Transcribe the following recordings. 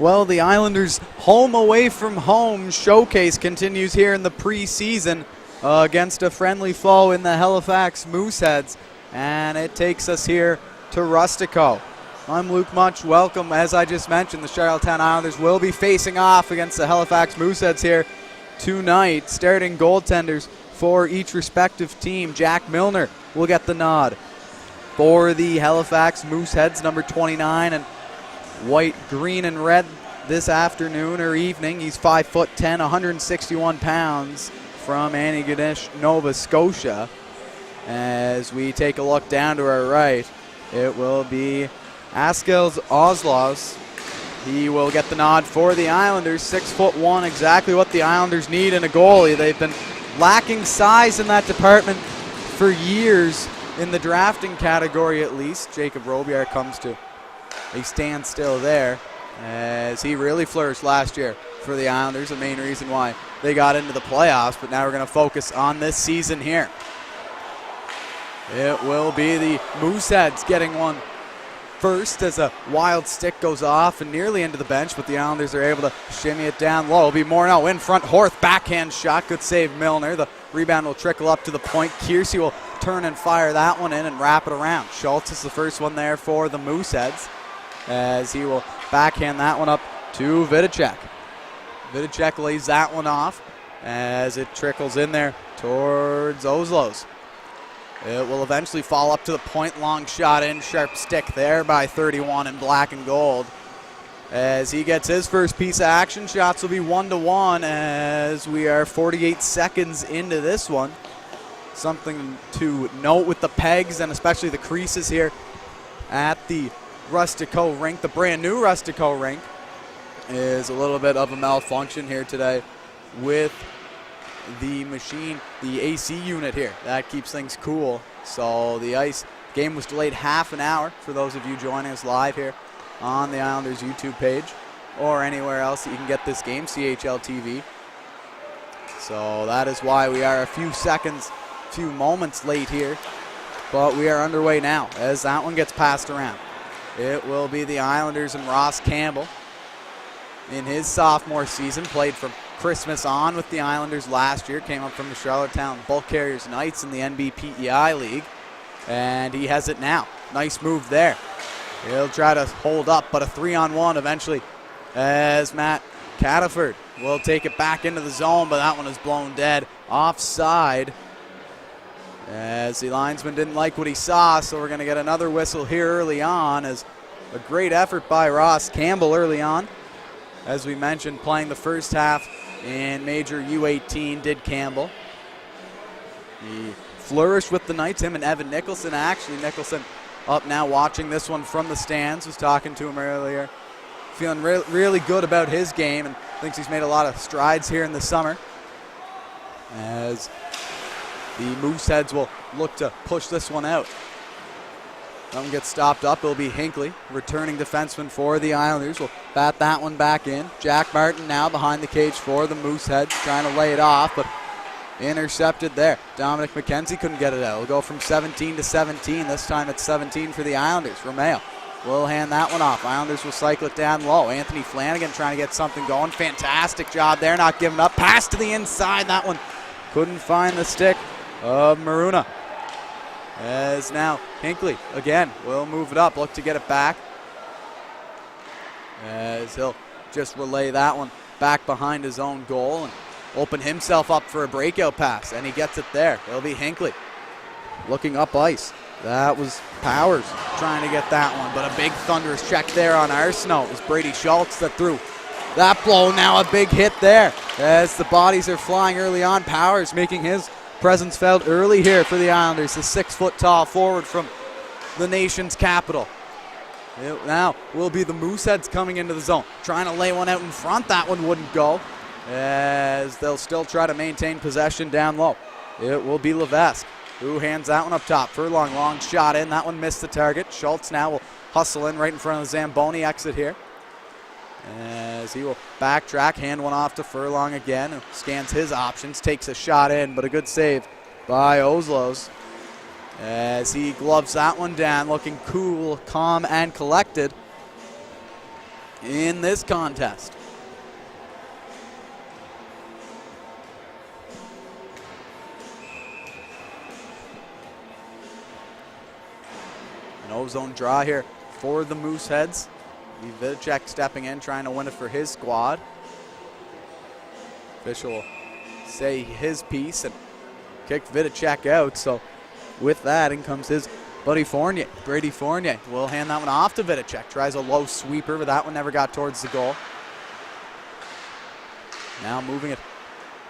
Well, the Islanders' home away from home showcase continues here in the preseason against a friendly foe in the Halifax Mooseheads, and it takes us here to Rustico. I'm Luke Munch. Welcome. As I just mentioned, the Charlottetown Islanders will be facing off against the Halifax Mooseheads here tonight. Starting goaltenders for each respective team. Jack Milner will get the nod for the Halifax Mooseheads, number 29, and white, green, and red this afternoon or evening. He's 5'10", 161 pounds from Antigonish, Nova Scotia. As we take a look down to our right, it will be Askels Oslaus. He will get the nod for the Islanders. 6'1", exactly what the Islanders need in a goalie. They've been lacking size in that department for years, in the drafting category at least. Jacob Robillard comes to a standstill there, as he really flourished last year for the Islanders, the main reason why they got into the playoffs. But now we're going to focus on this season here. It will be the Mooseheads getting one first as a wild stick goes off and nearly into the bench, but the Islanders are able to shimmy it down low. It'll be more now in front. Horth, backhand shot. Good save, Milner. The rebound will trickle up to the point. Kiersey will turn and fire that one in and wrap it around. Schultz is the first one there for the Mooseheads, as he will backhand that one up to Vidicek. Vidicek lays that one off as it trickles in there towards Oslos. It will eventually fall up to the point. Long shot in, sharp stick there by 31 in black and gold. As he gets his first piece of action, shots will be 1-1 as we are 48 seconds into this one. Something to note with the pegs and especially the creases here at the Rustico rink, the brand new Rustico rink, is a little bit of a malfunction here today with the machine, the AC unit here. That keeps things cool. So the ice game was delayed half an hour for those of you joining us live here on the Islanders YouTube page or anywhere else that you can get this game, CHL TV. So that is why we are a few moments late here, but we are underway now as that one gets passed around. It will be the Islanders and Ross Campbell. In his sophomore season, played from Christmas on with the Islanders last year, came up from the Charlottetown Bulk Carriers Knights in the NBPEI League, and he has it now. Nice move there. He'll try to hold up, but a 3-on-1 eventually, as Matt Cataford will take it back into the zone, but that one is blown dead. Offside, as the linesman didn't like what he saw, so we're going to get another whistle here early on, as a great effort by Ross Campbell early on. As we mentioned, playing the first half in Major U18, did Campbell. He flourished with the Knights, him and Evan Nicholson. Actually, Nicholson up now watching this one from the stands, was talking to him earlier. Feeling really good about his game and thinks he's made a lot of strides here in the summer. As the Mooseheads will look to push this one out. That one gets stopped up. It'll be Hinckley, returning defenseman for the Islanders. Will bat that one back in. Jack Martin now behind the cage for the Mooseheads, trying to lay it off, but intercepted there. Dominic McKenzie couldn't get it out. It'll go from 17 to 17. This time it's 17 for the Islanders. Romeo will hand that one off. Islanders will cycle it down low. Anthony Flanagan trying to get something going. Fantastic job there, not giving up. Pass to the inside. That one couldn't find the stick of Maruna. As now Hinckley again will move it up, look to get it back, as he'll just relay that one back behind his own goal and open himself up for a breakout pass, and he gets it there. It'll be Hinckley looking up ice. That was Powers trying to get that one, but a big thunderous check there on Arsenault. It was Brady Schultz that threw that blow. Now a big hit there as the bodies are flying early on. Powers making his presence felt early here for the Islanders, the 6-foot-tall forward from the nation's capital. It now will be the Mooseheads coming into the zone, trying to lay one out in front. That one wouldn't go, as they'll still try to maintain possession down low. It will be Levesque who hands that one up top. Furlong, long shot in. That one missed the target. Schultz now will hustle in right in front of the Zamboni exit here, as he will backtrack, hand one off to Furlong again, scans his options, takes a shot in, but a good save by Oslos as he gloves that one down, looking cool, calm, and collected. in this contest. An O-zone draw here for the Mooseheads. Vidicek stepping in, trying to win it for his squad. Official will say his piece and kick Vidicek out. So with that, in comes his buddy Fournier. Brady Fournier will hand that one off to Vidicek. Tries a low sweeper, but that one never got towards the goal. Now moving it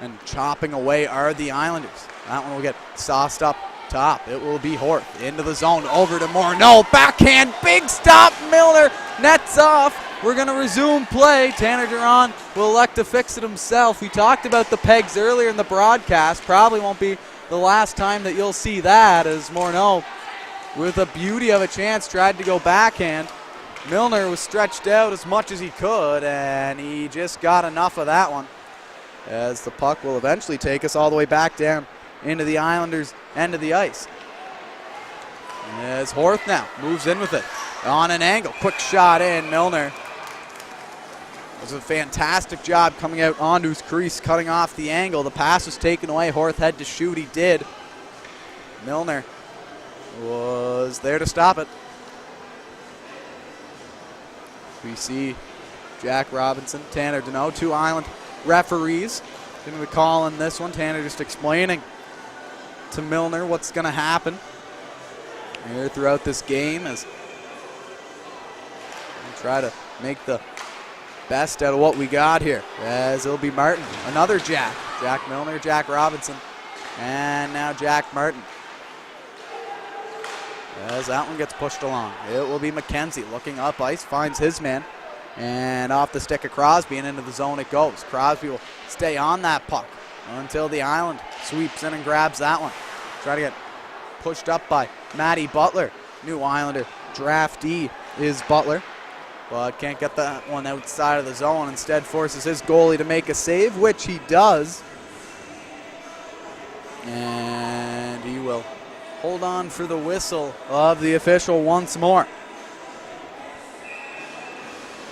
and chopping away are the Islanders. That one will get sauced up top. It will be Horth into the zone, over to Morneau. Backhand, big stop. Milner nets off. We're going to resume play. Tanner Duran will elect to fix it himself. We talked about the pegs earlier in the broadcast. Probably won't be the last time that you'll see that, as Morneau, with a beauty of a chance, tried to go backhand. Milner was stretched out as much as he could, and he just got enough of that one, as the puck will eventually take us all the way back down into the Islanders' end of the ice. As Horth now moves in with it on an angle. Quick shot in. Milner does a fantastic job coming out onto his crease, cutting off the angle. The pass was taken away. Horth had to shoot. He did. Milner was there to stop it. We see Jack Robinson, Tanner Deneau, two Island referees. Didn't we call in this one? Tanner just explaining to Milner what's going to happen here throughout this game as we try to make the best out of what we got here, as it'll be Martin. Another Jack. Jack Milner, Jack Robinson, and now Jack Martin. As that one gets pushed along, it will be McKenzie looking up ice, finds his man, and off the stick of Crosby and into the zone it goes. Crosby will stay on that puck until the Island sweeps in and grabs that one. Try to get pushed up by Matty Butler. New Islander draftee is Butler, but can't get that one outside of the zone. Instead forces his goalie to make a save, which he does. And he will hold on for the whistle of the official once more.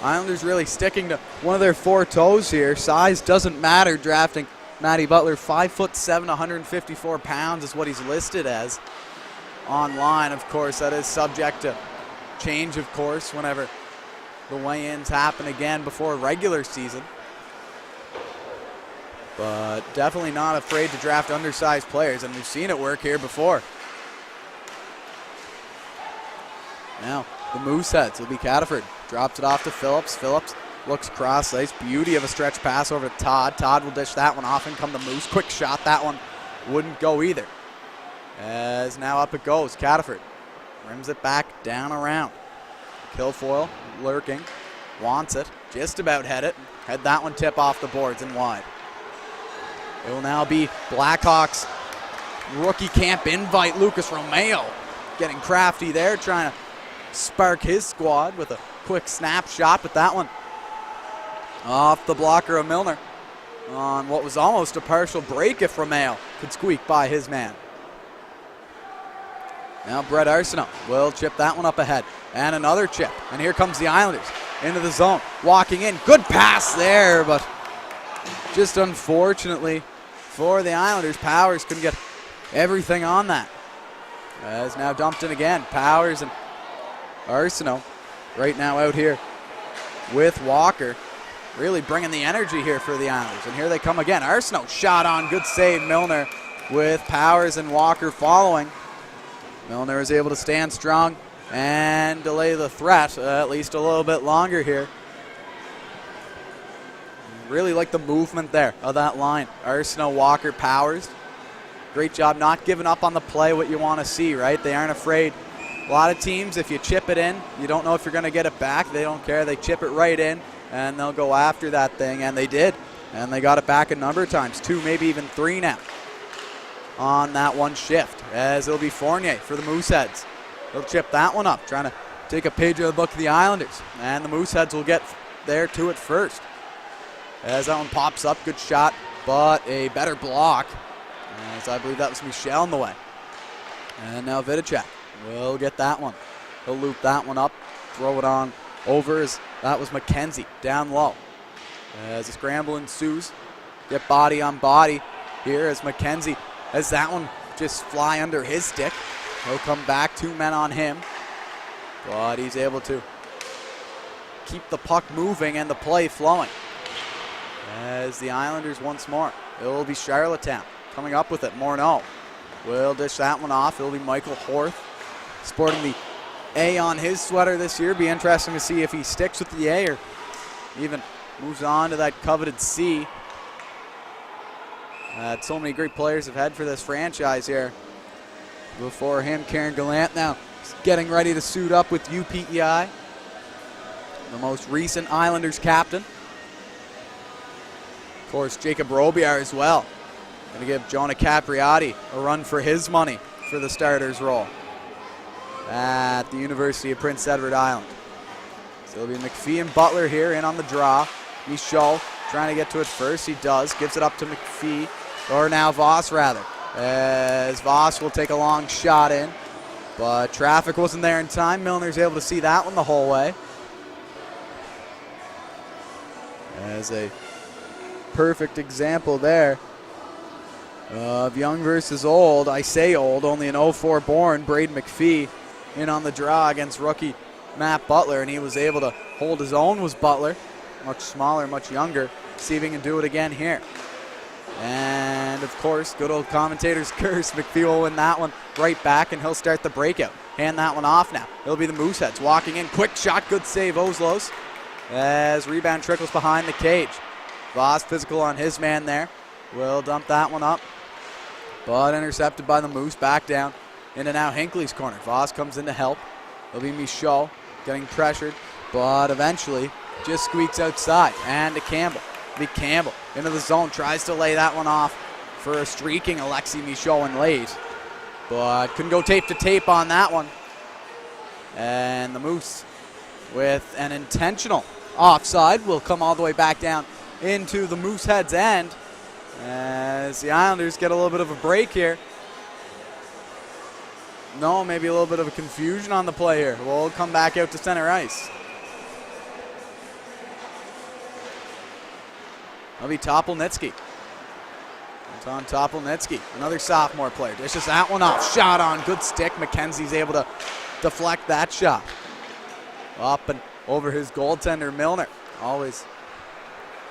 Islanders really sticking to one of their four toes here. Size doesn't matter drafting Matty Butler. 5'7", 154 pounds is what he's listed as online. Of course, that is subject to change, of course, whenever the weigh-ins happen again before regular season. But definitely not afraid to draft undersized players, and we've seen it work here before. Now, the Mooseheads will be Cataford. Drops it off to Phillips. Phillips looks cross ice. Beauty of a stretch pass over to Todd. Todd will dish that one off, and come the Moose. Quick shot. That one wouldn't go either. As now up it goes. Cataford rims it back down around. Kilfoyle lurking. Wants it. Just about had it. Had that one tip off the boards and wide. It will now be Blackhawks rookie camp invite Lucas Romeo getting crafty there, trying to spark his squad with a quick snapshot, but that one off the blocker of Milner on what was almost a partial break if Romeo could squeak by his man. Now Brett Arsenault will chip that one up ahead, and another chip, and here comes the Islanders into the zone, walking in. Good pass there, but just unfortunately for the Islanders, Powers couldn't get everything on that. As now dumped in again. Powers and Arsenault right now out here with Walker, really bringing the energy here for the Islanders. And here they come again. Arsenault shot on, good save. Milner with Powers and Walker following. Milner is able to stand strong and delay the threat at least a little bit longer here. Really like the movement there of that line. Arsenault, Walker, Powers. Great job not giving up on the play, what you want to see, right? They aren't afraid. A lot of teams, if you chip it in, you don't know if you're going to get it back. They don't care. They chip it right in, and they'll go after that thing, and they did. And they got it back a number of times, 2, maybe even 3 now on that one shift, as it'll be Fournier for the Mooseheads. He'll chip that one up, trying to take a page out of the book of the Islanders, and the Mooseheads will get there to it first. As that one pops up, good shot, but a better block, as I believe that was Michel in the way. And now Vidicek will get that one. He'll loop that one up, throw it on over his That was McKenzie down low. As a scramble ensues, get body on body here as McKenzie has that one just fly under his stick. He'll come back, 2 men on him, but he's able to keep the puck moving and the play flowing. As the Islanders once more, it will be Charlottetown coming up with it. Morneau will dish that one off. It'll be Michael Horth sporting the A on his sweater this year. Be interesting to see if he sticks with the A or even moves on to that coveted C. So many great players have had for this franchise here. Before him, Karen Gallant now getting ready to suit up with UPEI, the most recent Islanders captain. Of course, Jacob Robillard as well. Going to give Jonah Capriati a run for his money for the starter's role at the University of Prince Edward Island. So it'll be McPhee and Butler here in on the draw. Michaud trying to get to it first. He does. Gives it up to McPhee, or now Voss rather. As Voss will take a long shot in, but traffic wasn't there in time. Milner's able to see that one the whole way. As a perfect example there of young versus old. I say old, only an 04 born, Braden McPhee in on the draw against rookie Matt Butler, and he was able to hold his own. Was Butler, much smaller, much younger. See if he can do it again here. And of course, good old commentator's curse. McPhee will win that one right back, and he'll start the breakout. Hand that one off now. It'll be the Mooseheads walking in. Quick shot, good save, Oslos. As rebound trickles behind the cage. Voss physical on his man there. Will dump that one up, but intercepted by the Moose. Back down into now Hinckley's corner. Voss comes in to help. It'll be Michaud getting pressured, but eventually just squeaks outside. And to Campbell. Big Campbell into the zone, tries to lay that one off for a streaking Alexei Michaud and lays, but couldn't go tape to tape on that one. And the Moose, with an intentional offside, will come all the way back down into the Mooseheads' end as the Islanders get a little bit of a break here. No, maybe a little bit of a confusion on the play here. We'll come back out to center ice. That'll be Topolnitsky. Anton Topolnitsky, another sophomore player. Dishes that one off. Shot on. Good stick. McKenzie's able to deflect that shot. Up and over his goaltender, Milner. Always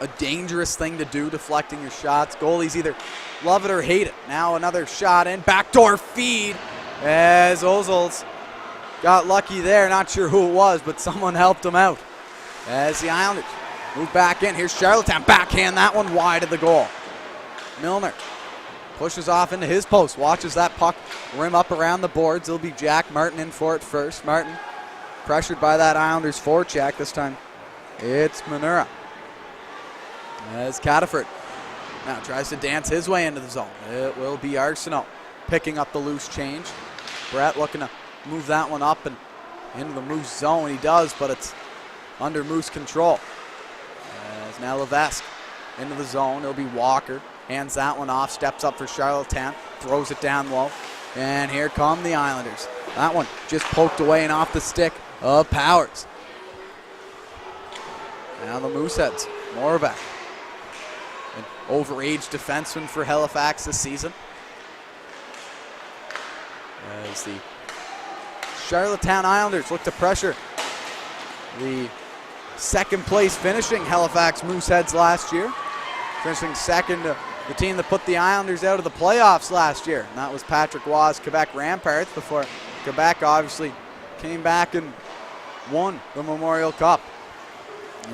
a dangerous thing to do, deflecting your shots. Goalies either love it or hate it. Now another shot in. Backdoor feed as Ozils got lucky there. Not sure who it was, but someone helped him out. As the Islanders move back in. Here's Charlottetown. Backhand that one wide of the goal. Milner pushes off into his post. Watches that puck rim up around the boards. It'll be Jack Martin in for it first. Martin pressured by that Islanders forecheck. This time it's Manura. As Cataford now tries to dance his way into the zone. It will be Arsenault picking up the loose change. Brett looking to move that one up and into the Moose zone. He does, but it's under Moose control. As now Levesque into the zone. It'll be Walker. Hands that one off. Steps up for Charlottetown. Throws it down low. And here come the Islanders. That one just poked away and off the stick of Powers. Now the Mooseheads. Moravec, an overage defenseman for Halifax this season. As the Charlottetown Islanders look to pressure the second place finishing Halifax Mooseheads last year. Finishing second to the team that put the Islanders out of the playoffs last year. And that was Patrick Waugh's Quebec Ramparts, before Quebec obviously came back and won the Memorial Cup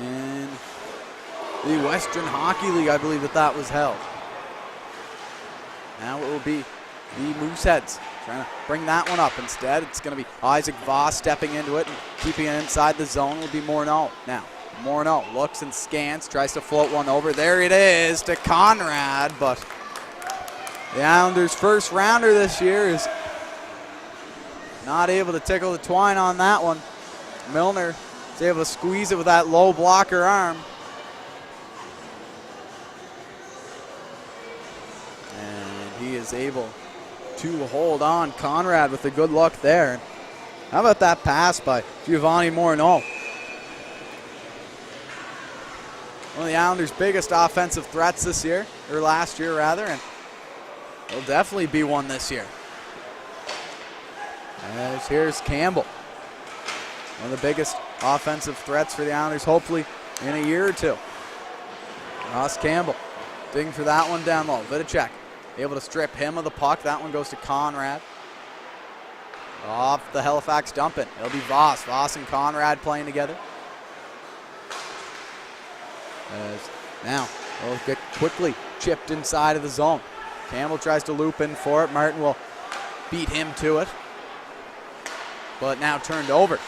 in the Western Hockey League. I believe that was held. Now it will be the Mooseheads trying to bring that one up. Instead, it's going to be Isaac Voss stepping into it and keeping it inside the zone. Will be Morneau. Now, Morneau looks and scans, tries to float one over. There it is to Conrad, but the Islanders' first rounder this year is not able to tickle the twine on that one. Milner is able to squeeze it with that low blocker arm. And he is able to hold on. Conrad with a good look there. How about that pass by Giovanni Morneau? one of the Islanders' biggest offensive threats this year, or last year rather, and he'll definitely be one this year. As here's Campbell. One of the biggest offensive threats for the Islanders, hopefully in a year or two. Ross Campbell digging for that one down low. Vidicek able to strip him of the puck. That one goes to Conrad. Off the Halifax dump it. It'll be Voss. Voss and Conrad playing together. As now they'll get quickly chipped inside of the zone. Campbell tries to loop in for it. Martin will beat him to it. But now turned over.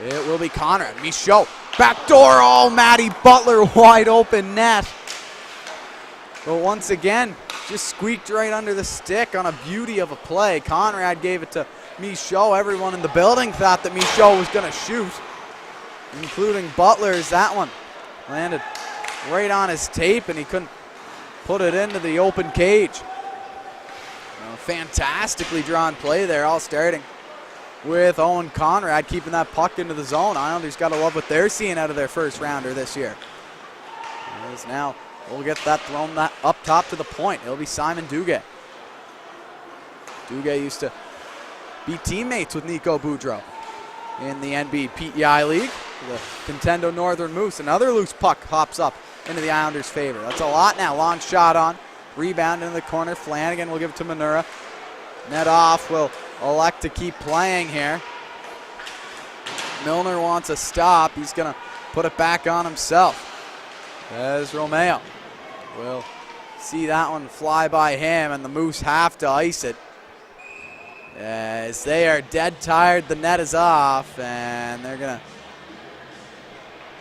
It will be Conrad. Michaud. Backdoor. Oh, Matty Butler wide open net. But once again, just squeaked right under the stick on a beauty of a play. Conrad gave it to Michaud. Everyone in the building thought that Michaud was going to shoot, including Butler, as that one landed right on his tape and he couldn't put it into the open cage. Fantastically drawn play there, all starting with Owen Conrad keeping that puck into the zone. Islanders got to love what they're seeing out of their first rounder this year. As now we'll get that thrown up top to the point. It'll be Simon Duguay. Duguay used to be teammates with Nico Boudreau in the NBPEI League. The Contendo Northern Moose. Another loose puck hops up into the Islanders' favor. That's a lot now. Long shot on. Rebound into the corner. Flanagan will give it to Manura. Net off will elect to keep playing here. Milner wants a stop. He's going to put it back on himself. As Romeo will see that one fly by him, and the Moose have to ice it. As they are dead tired, the net is off, and they're going to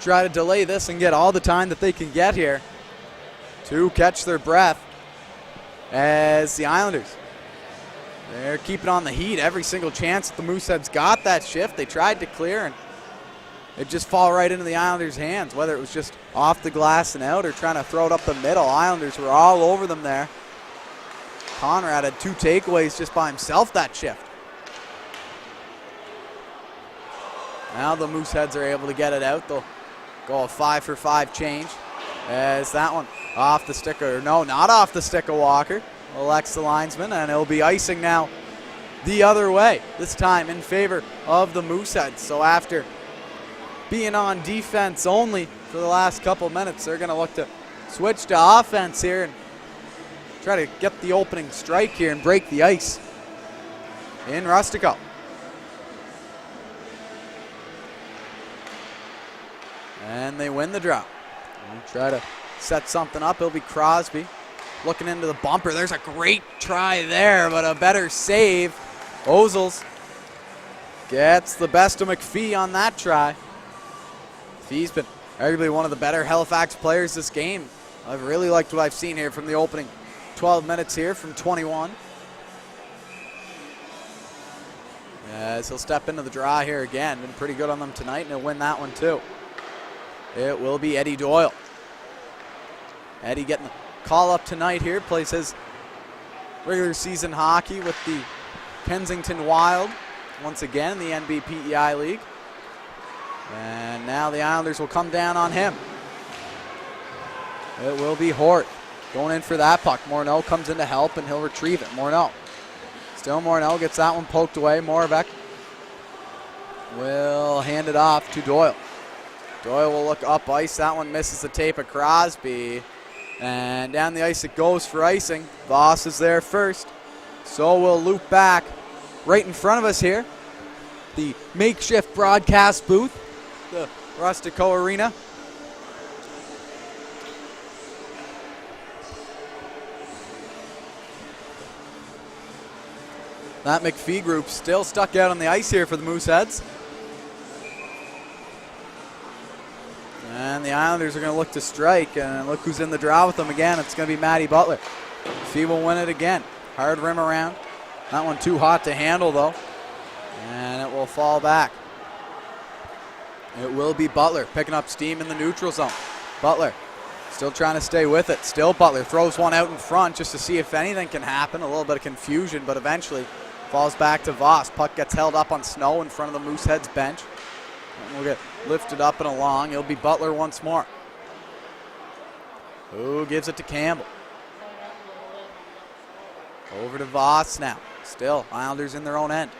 try to delay this and get all the time that they can get here to catch their breath. As the Islanders, they're keeping on the heat every single chance that the Mooseheads got that shift. They tried to clear, and it just fall right into the Islanders' hands, whether it was just off the glass and out or trying to throw it up the middle. Islanders were all over them there. Conrad had 2 takeaways just by himself that shift. Now the Mooseheads are able to get it out. They'll go a 5-for-5 change. As that one off the stick, or no, not off the stick of Walker. Elects the linesman, and it'll be icing now the other way, this time in favor of the Mooseheads. So after being on defense only for the last couple minutes, they're going to look to switch to offense here and try to get the opening strike here and break the ice in Rustico. And they win the draw. We'll try to set something up. It'll be Crosby looking into the bumper. There's a great try there, but a better save. Ozils gets the best of McPhee on that try. McPhee's been arguably one of the better Halifax players this game. I've really liked what I've seen here from the opening 12 minutes here from 21. As he'll step into the draw here again. Been pretty good on them tonight, and he'll win that one too. It will be Eddie Doyle. Eddie getting the call up tonight here. Plays his regular season hockey with the Kensington Wild once again in the NBPEI League. And now the Islanders will come down on him. It will be Hort going in for that puck. Morneau comes in to help, and he'll retrieve it. Morneau. Still Morneau gets that one poked away. Moravec will hand it off to Doyle. Doyle will look up ice. That one misses the tape of Crosby. And down the ice it goes for icing. Voss is there first. So we'll loop back right in front of us here. The makeshift broadcast booth. The Rustico Arena. That McPhee group still stuck out on the ice here for the Mooseheads. And the Islanders are going to look to strike, and look who's in the draw with them again. It's going to be Matty Butler. McPhee will win it again. Hard rim around. That one too hot to handle though. And it will fall back. It will be Butler picking up steam in the neutral zone. Butler still trying to stay with it. Still Butler throws one out in front just to see if anything can happen. A little bit of confusion, but eventually falls back to Voss. Puck gets held up on snow in front of the Mooseheads bench. And we'll get lifted up and along. It'll be Butler once more. who gives it to Campbell. Over to Voss now. Still, Islanders in their own end.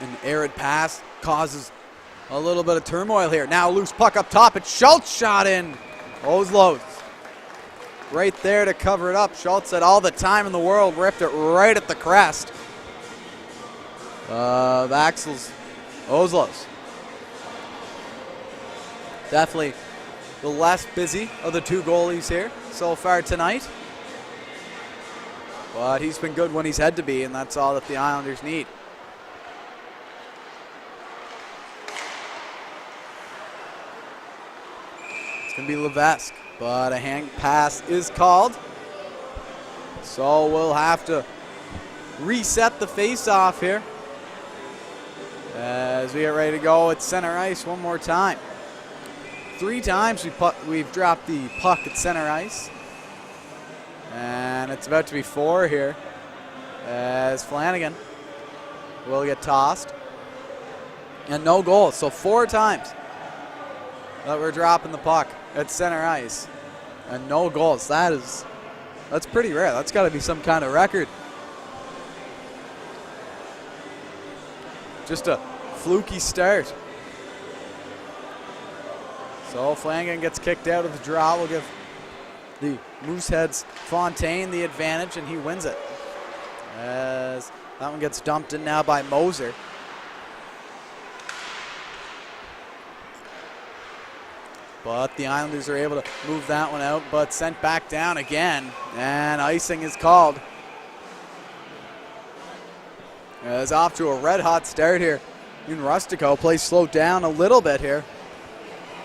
An arid pass causes a little bit of turmoil here. Now loose puck up top. It's Schultz shot in. Oslos right there to cover it up. Schultz had all the time in the world, ripped it right at the crest of Axel's Oslos. Definitely the less busy of the two goalies here so far tonight. But he's been good when he's had to be, and that's all that the Islanders need. It's going to be Levesque, but a hand pass is called. So we'll have to reset the face-off here as we get ready to go at center ice one more time. 3 times we've dropped the puck at center ice. And it's about to be 4 here as Flanagan will get tossed. And no goals. So 4 times that we're dropping the puck at center ice. And no goals. That's pretty rare. That's got to be some kind of record. Just a fluky start. So Flanagan gets kicked out of the draw. We'll give the Mooseheads Fontaine the advantage, and he wins it. As that one gets dumped in now by Moser. But the Islanders are able to move that one out, but sent back down again, and icing is called. As off to a red-hot start here in Rustico. Play slowed down a little bit here.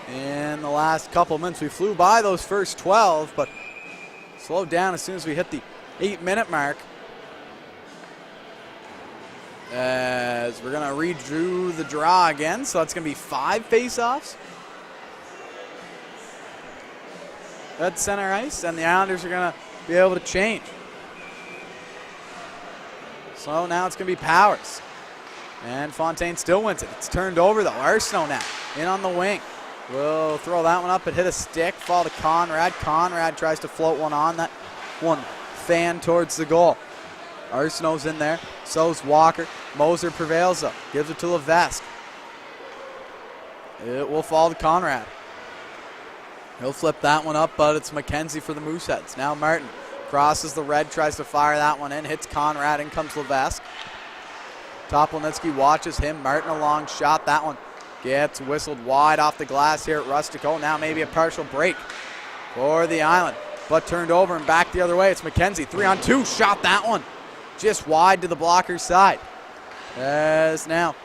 In the last couple minutes, we flew by those first 12, but slowed down as soon as we hit the 8-minute mark. As we're going to redo the draw again, so that's going to be 5 face-offs at center ice, and the Islanders are going to be able to change. So now it's going to be Powers. And Fontaine still wins it. It's turned over, though. Arsenault now in on the wing. We'll throw that one up and hit a stick. Fall to Conrad. Conrad tries to float one on. That one fan towards the goal. Arsenault's in there. So's Walker. Moser prevails, though. Gives it to Levesque. It will fall to Conrad. He'll flip that one up, but it's McKenzie for the Mooseheads. Now Martin crosses the red, tries to fire that one in. Hits Conrad. In comes Levesque. Toplonitsky watches him. Martin a long shot. That one gets whistled wide off the glass here at Rustico. Now maybe a partial break for the Island, but turned over and back the other way. It's McKenzie, 3-on-2, shot that one just wide to the blocker's side. As now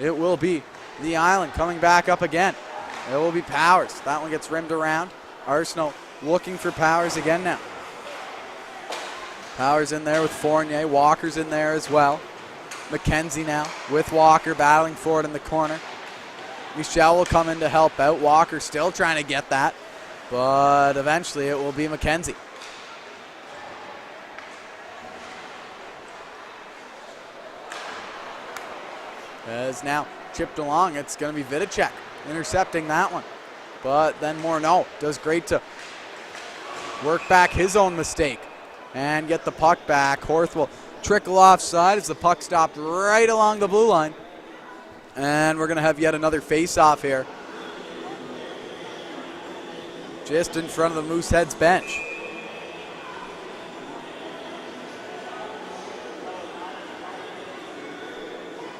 it will be the Island coming back up again. It will be Powers. That one gets rimmed around. Arsenault looking for Powers again now. Powers in there with Fournier. Walker's in there as well. McKenzie now with Walker battling for it in the corner. Michel will come in to help out. Walker still trying to get that, but eventually it will be McKenzie. As now chipped along, it's going to be Vidicek intercepting that one. But then Morneau does great to work back his own mistake and get the puck back. Horth will trickle offside as the puck stopped right along the blue line. And we're going to have yet another face-off here, just in front of the Mooseheads bench.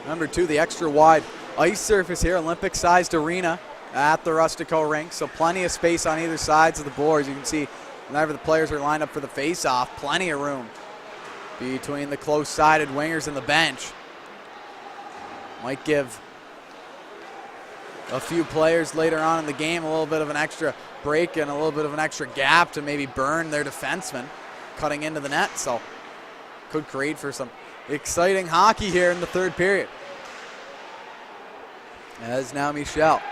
Number 2, the extra wide ice surface here, Olympic-sized arena at the Rustico rink, so plenty of space on either sides of the boards. You can see whenever the players are lined up for the face-off, plenty of room between the close-sided wingers and the bench. Might give a few players later on in the game a little bit of an extra break and a little bit of an extra gap to maybe burn their defenseman cutting into the net. So could create for some exciting hockey here in the third period. As now Michel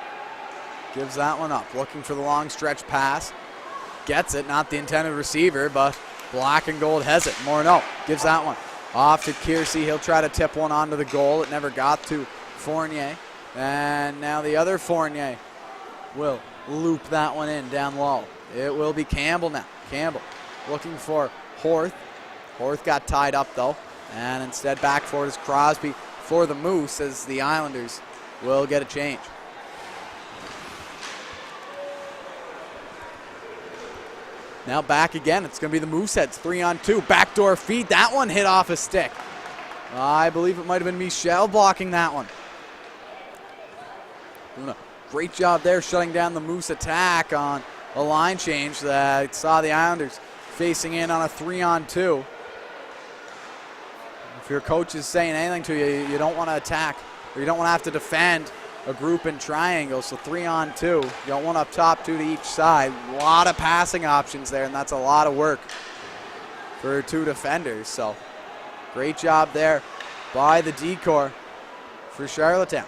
gives that one up, looking for the long stretch pass. Gets it, not the intended receiver, but black and gold has it. Morneau gives that one off to Kiersey. He'll try to tip one onto the goal. It never got to Fournier. And now the other Fournier will loop that one in down low. It will be Campbell now. Campbell looking for Horth. Horth got tied up though. And instead back forward is Crosby for the Moose as the Islanders will get a change. Now back again. It's going to be the Mooseheads 3-on-2. Backdoor feed. That one hit off a stick. I believe it might have been Michel blocking that one. Doing a great job there shutting down the Moose attack on a line change that saw the Islanders facing in on a 3-on-2. If your coach is saying anything to you, you don't want to attack, or you don't want to have to defend a group in triangles. So 3-on-2. You don't want up top, 2 to each side. A lot of passing options there, and that's a lot of work for 2 defenders. So great job there by the decor for Charlottetown.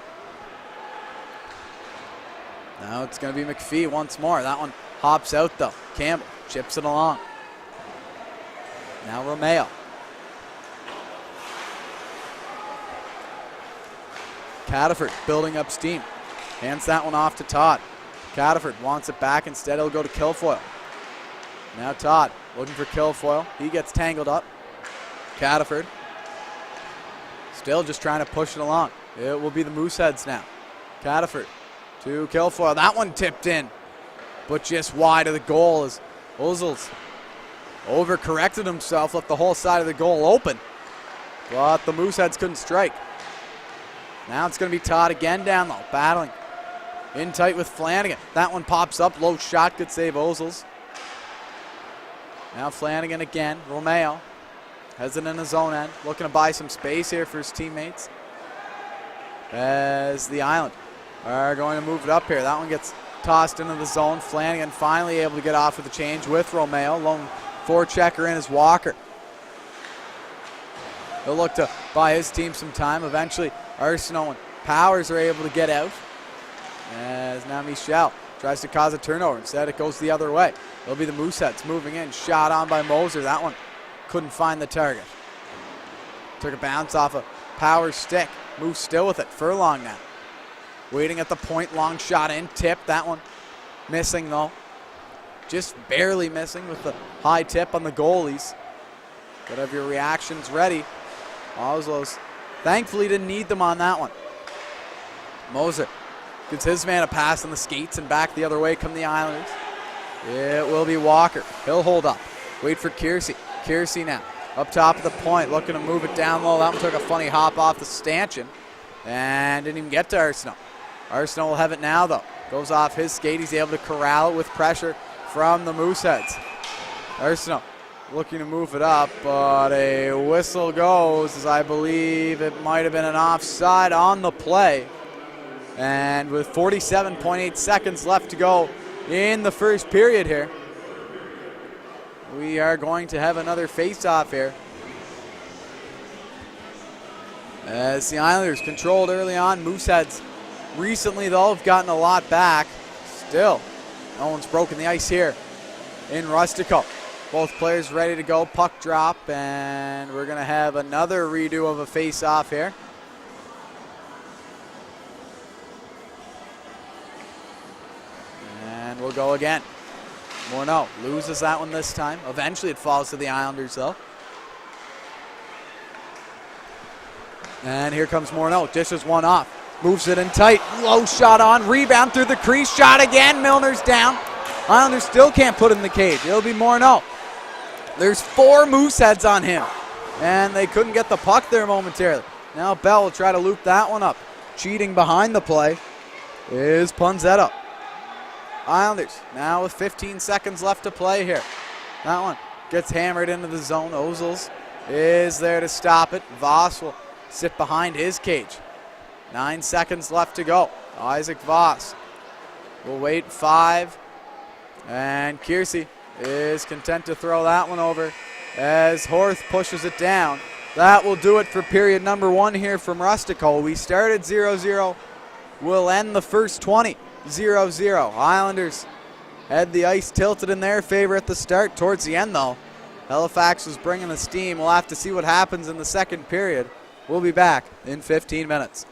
Now it's going to be McPhee once more. That one hops out though. Campbell chips it along. Now Romeo. Cataford building up steam. Hands that one off to Todd. Cataford wants it back. Instead, he'll go to Kilfoyle. Now Todd looking for Kilfoyle. He gets tangled up. Cataford still just trying to push it along. It will be the Mooseheads now. Cataford to Kilfoyle. That one tipped in, but just wide of the goal as Ozils overcorrected himself, left the whole side of the goal open, but the Mooseheads couldn't strike. Now it's going to be Todd again down low, battling in tight with Flanagan. That one pops up, low shot, good save Ozils. Now Flanagan again, Romeo has it in his own end, looking to buy some space here for his teammates as the Island are going to move it up here. That one gets tossed into the zone. Flanagan finally able to get off with the change with Romeo. Lone forechecker in is Walker. He'll look to buy his team some time. Eventually, Arsenault and Powers are able to get out. As now Michel tries to cause a turnover. Instead, it goes the other way. It'll be the Mooseheads moving in. Shot on by Moser. That one couldn't find the target. Took a bounce off a Powers stick. Moves still with it. Furlong now. Waiting at the point. Long shot in. Tip. That one missing, though. Just barely missing with the high tip on the goalies. Gotta have your reactions ready. Oslo's thankfully didn't need them on that one. Moser gets his man a pass on the skates and back the other way come the Islanders. It will be Walker. He'll hold up. Wait for Kiersey. Kiersey now up top of the point, looking to move it down low. That one took a funny hop off the stanchion and didn't even get to Arsenault. Arsenault will have it now, though. Goes off his skate. He's able to corral it with pressure from the Mooseheads. Arsenault looking to move it up, but a whistle goes, as I believe it might have been an offside on the play. And with 47.8 seconds left to go in the first period here, we are going to have another face-off here. As the Islanders controlled early on, Mooseheads recently, though, have gotten a lot back. Still, no one's broken the ice here in Rustico. Both players ready to go. Puck drop, and we're going to have another redo of a face-off here. And we'll go again. Morneau loses that one this time. Eventually it falls to the Islanders, though. And here comes Morneau. Dishes one off. Moves it in tight. Low shot on. Rebound through the crease. Shot again. Milner's down. Islanders still can't put it in the cage. It'll be Morneau. There's 4 Mooseheads on him, and they couldn't get the puck there momentarily. Now Bell will try to loop that one up. Cheating behind the play is Ponzetta. Islanders now with 15 seconds left to play here. That one gets hammered into the zone. Ozils is there to stop it. Voss will sit behind his cage. 9 seconds left to go. Isaac Voss will wait 5, and Kiersey is content to throw that one over as Horth pushes it down. That will do it for period number 1 here from Rustico. We started 0-0. We'll end the first 20 0-0. Islanders had the ice tilted in their favor at the start. Towards the end, though, Halifax was bringing the steam. We'll have to see what happens in the second period. We'll be back in 15 minutes.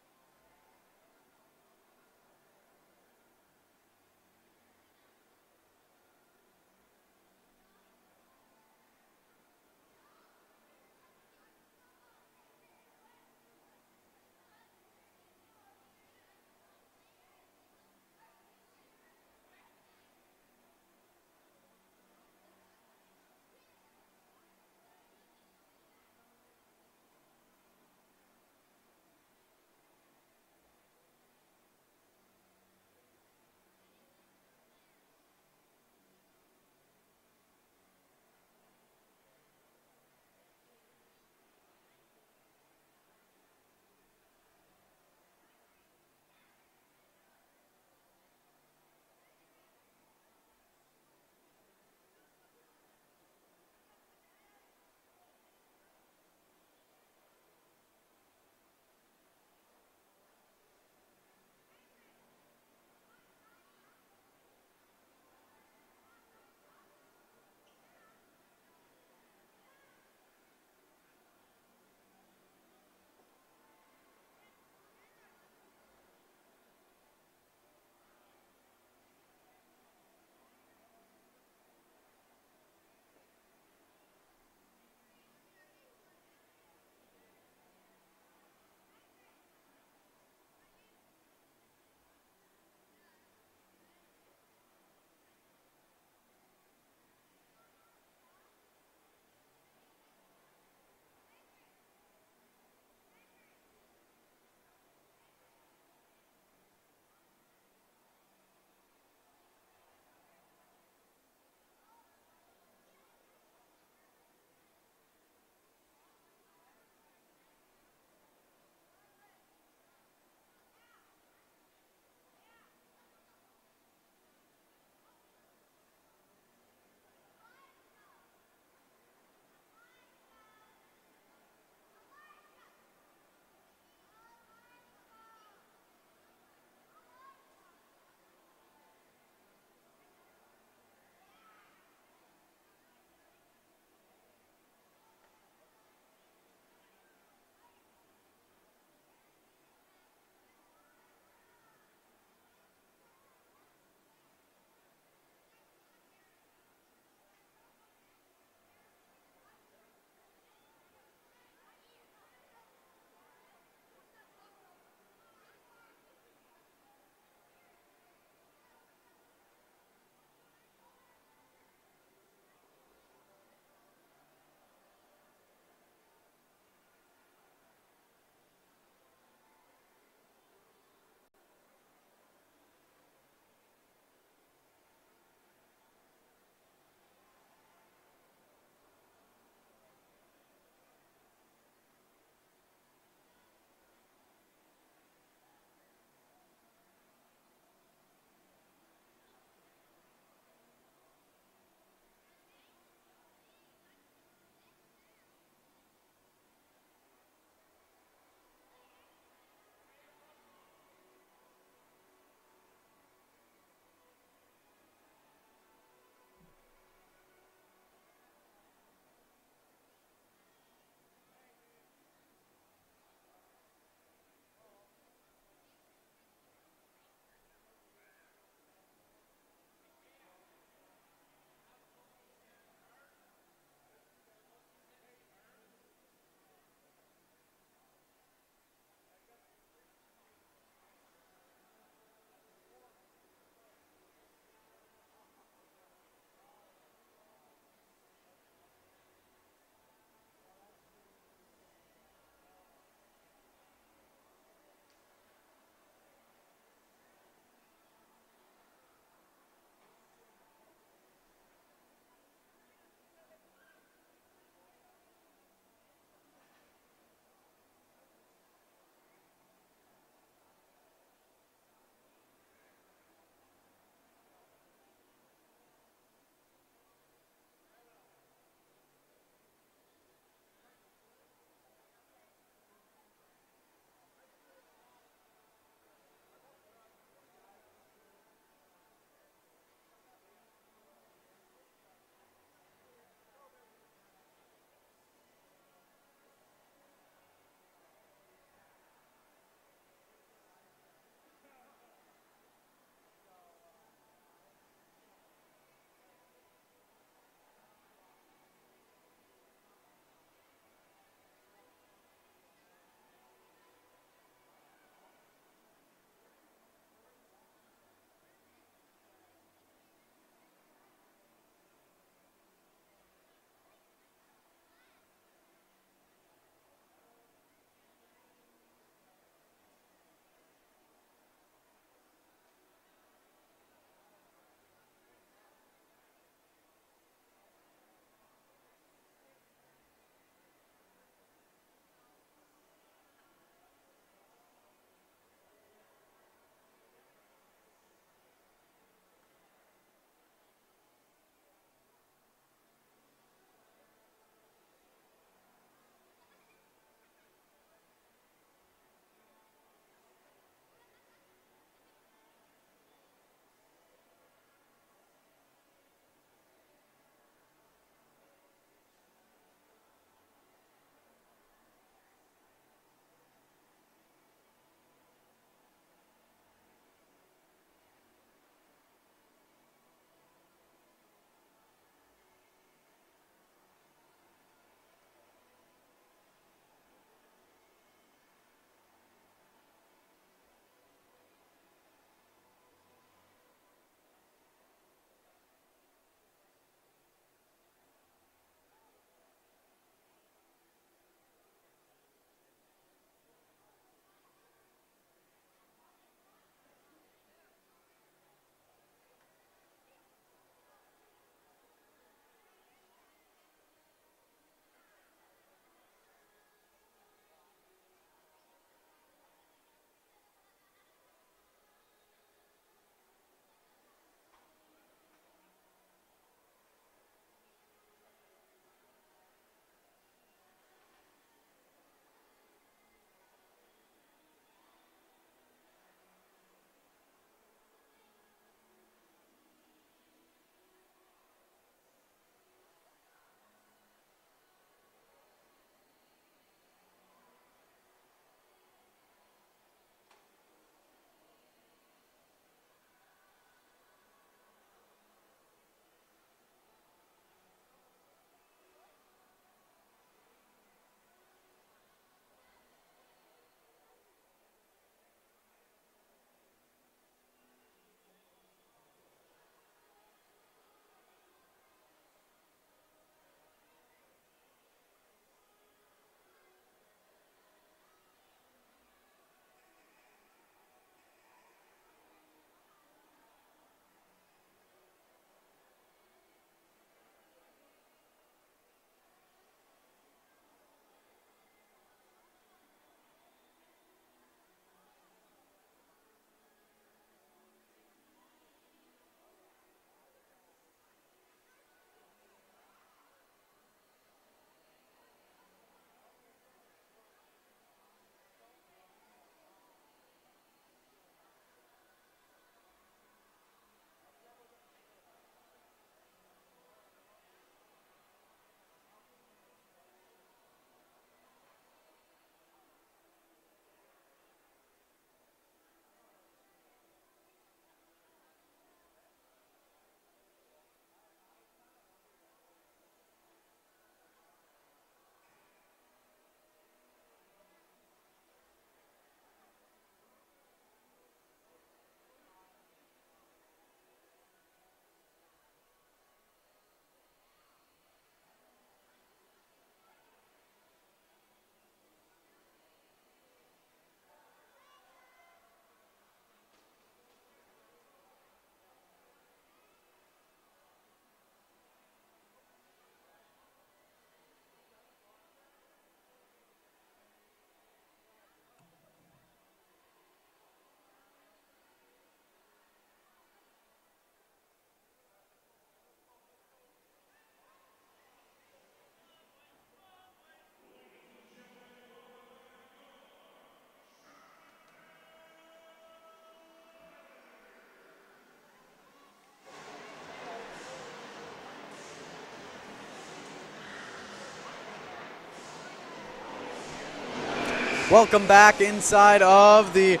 Welcome back inside of the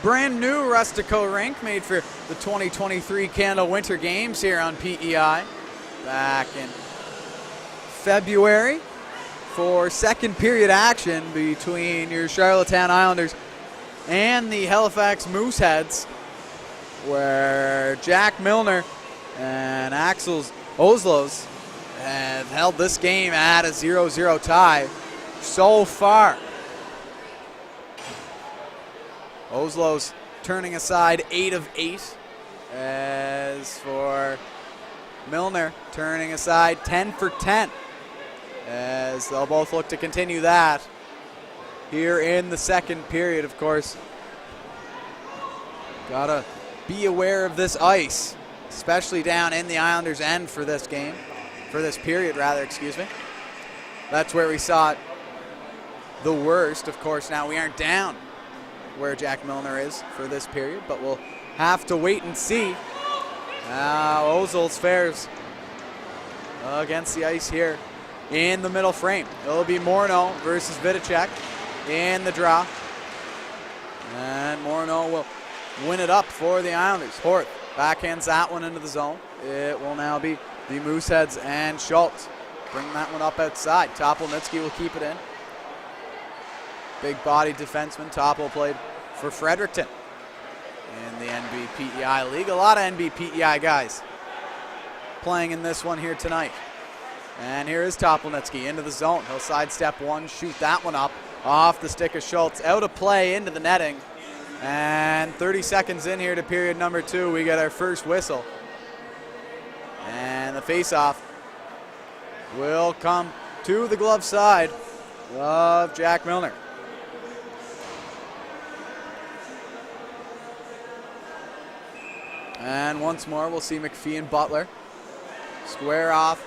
brand new Rustico rink made for the 2023 Canada Winter Games here on PEI. Back in February for second period action between your Charlottetown Islanders and the Halifax Mooseheads, where Jack Milner and Axel Oslos have held this game at a 0-0 tie so far. Oslos turning aside 8 of 8. As for Milner turning aside 10 for 10. As they'll both look to continue that here in the second period, of course. Gotta be aware of this ice, especially down in the Islanders' end for this game. For this period, rather, excuse me. That's where we saw it the worst. Of course, now we aren't down where Jack Milner is for this period, but we'll have to wait and see how Ozils fares against the ice here in the middle frame. It'll be Morneau versus Vidicek in the draw. And Morneau will win it up for the Islanders. Hort backhands that one into the zone. It will now be the Mooseheads and Schultz. Bring that one up outside. Topolnitsky will keep it in. Big body defenseman. Topol played for Fredericton in the NBPEI League. A lot of NBPEI guys playing in this one here tonight. And here is Topolnitsky into the zone. He'll sidestep one, shoot that one up off the stick of Schultz. Out of play into the netting. And 30 seconds in here to period number 2, we get our first whistle. And the faceoff will come to the glove side of Jack Milner. And once more, we'll see McPhee and Butler square off.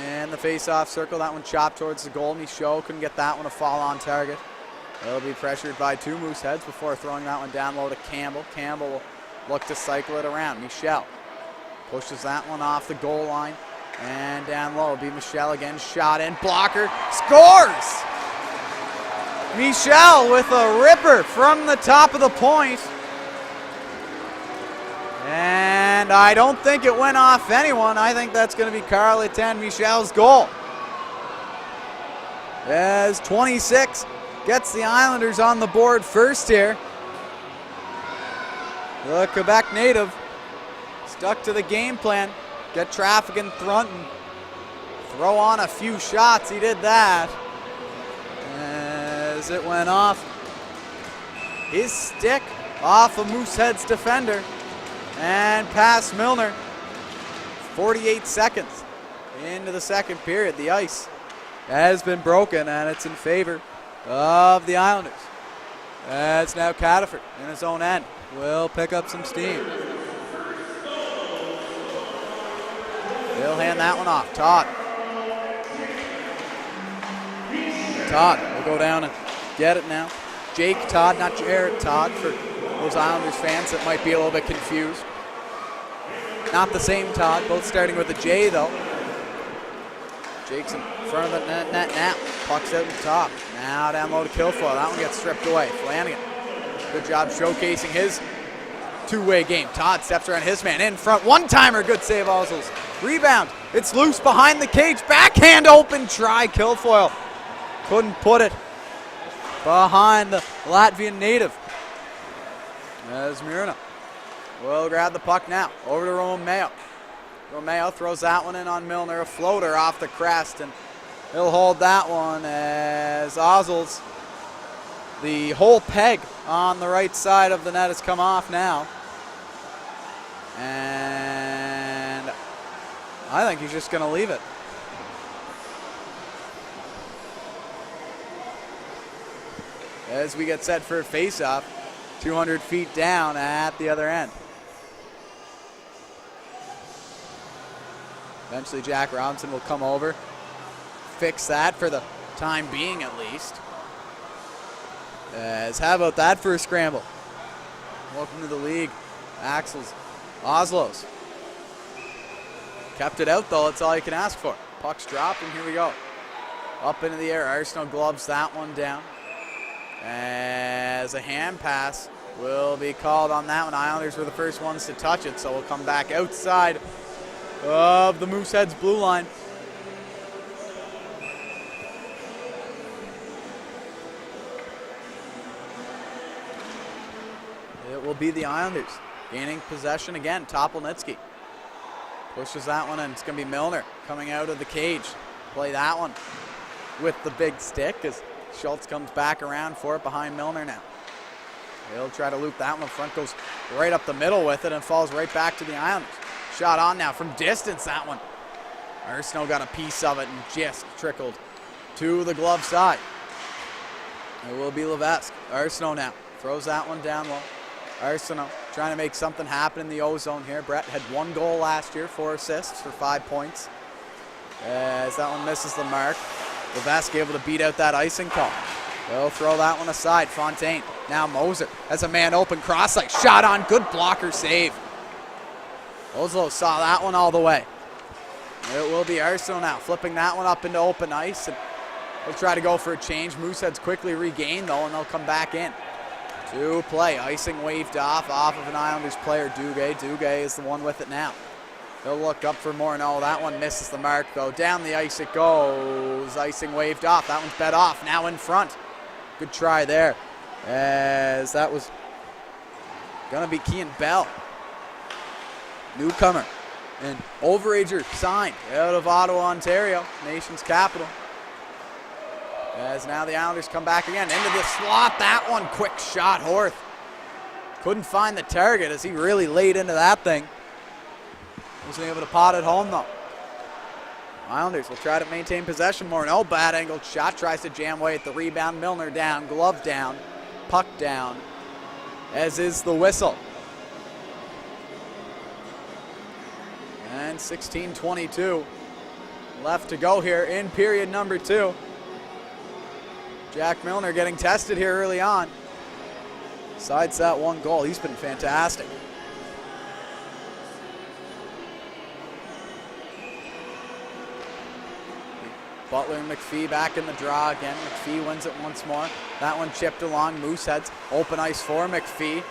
And the face-off circle, that one chopped towards the goal. Michaud couldn't get that one to fall on target. They'll be pressured by 2 Mooseheads before throwing that one down low to Campbell. Campbell will look to cycle it around. Michel pushes that one off the goal line. And down low will be Michel again. Shot in. Blocker. Scores! Michel with a ripper from the top of the point. And I don't think it went off anyone. I think that's going to be Carl-Étienne Michel's goal. As 26 gets the Islanders on the board first here. The Quebec native stuck to the game plan. Get traffic in front and throw on a few shots. He did that. As it went off his stick off of Moosehead's defender. And past Milner. 48 seconds into the second period. The ice has been broken, and it's in favor of the Islanders. It's now Cataford in his own end. Will pick up some steam. He'll hand that one off. Todd. Todd will go down and get it now. Jake Todd, not Jared Todd, for those Islanders fans that might be a little bit confused. Not the same Todd, both starting with a J though. Jake's in front of the net now. Puck's out in top. Now down low to Kilfoyle. That one gets stripped away. Flanagan, good job showcasing his two-way game. Todd steps around his man in front. One-timer, good save Ozils. Rebound, it's loose behind the cage. Backhand open try, Kilfoyle. Couldn't put it behind the Latvian native. As Mirna will grab the puck now. Over to Romeo. Romeo throws that one in on Milner. A floater off the crest, and he'll hold that one as Ozils. The whole peg on the right side of the net has come off now. And I think he's just going to leave it. As we get set for a face-off, 200 feet down at the other end. Eventually Jack Robinson will come over, fix that for the time being at least. As how about that for a scramble? Welcome to the league, Axel's Oslos. Kept it out though, that's all you can ask for. Puck's dropped and here we go. up into the air. Arsenault gloves that one down. As a hand pass will be called on that one. Islanders were the first ones to touch it, so we'll come back outside of the Mooseheads blue line. It will be the Islanders gaining possession again. Topolnitsky pushes that one, and it's going to be Milner coming out of the cage. Play that one with the big stick as Schultz comes back around for it behind Milner now. He'll try to loop that one. The front goes right up the middle with it and falls right back to the Islanders. Shot on now from distance, that one. Arsenault got a piece of it and just trickled to the glove side. It will be Levesque. Arsenault now throws that one down low. Arsenault trying to make something happen in the O-zone here. Brett had 1 goal last year, 4 assists for 5 points. As that one misses the mark. Levesque able to beat out that icing call. They'll throw that one aside. Fontaine. Now Moser has a man open cross leg. Shot on. Good blocker save. Oslo saw that one all the way. It will be Arsenault now flipping that one up into open ice. And they'll try to go for a change. Mooseheads quickly regain though, and they'll come back in. To play. Icing waved off of an Islanders player, Duguay. Duguay is the one with it now. They'll look up for more. No, that one misses the mark though. Down the ice it goes. Icing waved off. That one's bet off. Now in front. Good try there. As that was going to be Kean Bell. Newcomer. An overager signed out of Ottawa, Ontario, nation's capital. As now the Islanders come back again into the slot. That one, quick shot, Horth. Couldn't find the target as he really laid into that thing. Wasn't able to pot it home though. Islanders will try to maintain possession more. No, bad angled shot. Tries to jam away at the rebound. Milner down, glove down, puck down, as is the whistle. And 16:22 left to go here in period number 2. Jack Milner getting tested here early on. Besides that 1 goal, he's been fantastic. Butler and McPhee back in the draw again. McPhee wins it once more. That one chipped along. Mooseheads open ice for McPhee.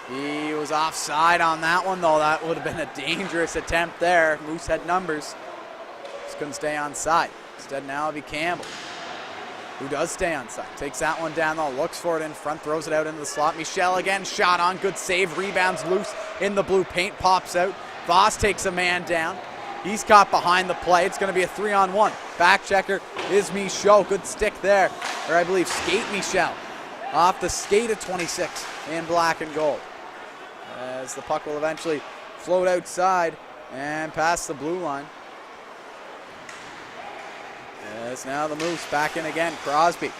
He was offside on that one though. That would have been a dangerous attempt there. Moosehead numbers. Just couldn't stay on side. Instead now it'll be Campbell, who does stay on side. Takes that one down though. Looks for it in front. Throws it out into the slot. Michel again. Shot on. Good save. Rebounds loose in the blue paint. Pops out. Voss takes a man down. He's caught behind the play. It's going to be a 3-on-1. Back checker is Michaud. Good stick there. Or I believe skate Michel. Off the skate of 26 in black and gold. As the puck will eventually float outside and past the blue line. As now the Moose back in again. Crosby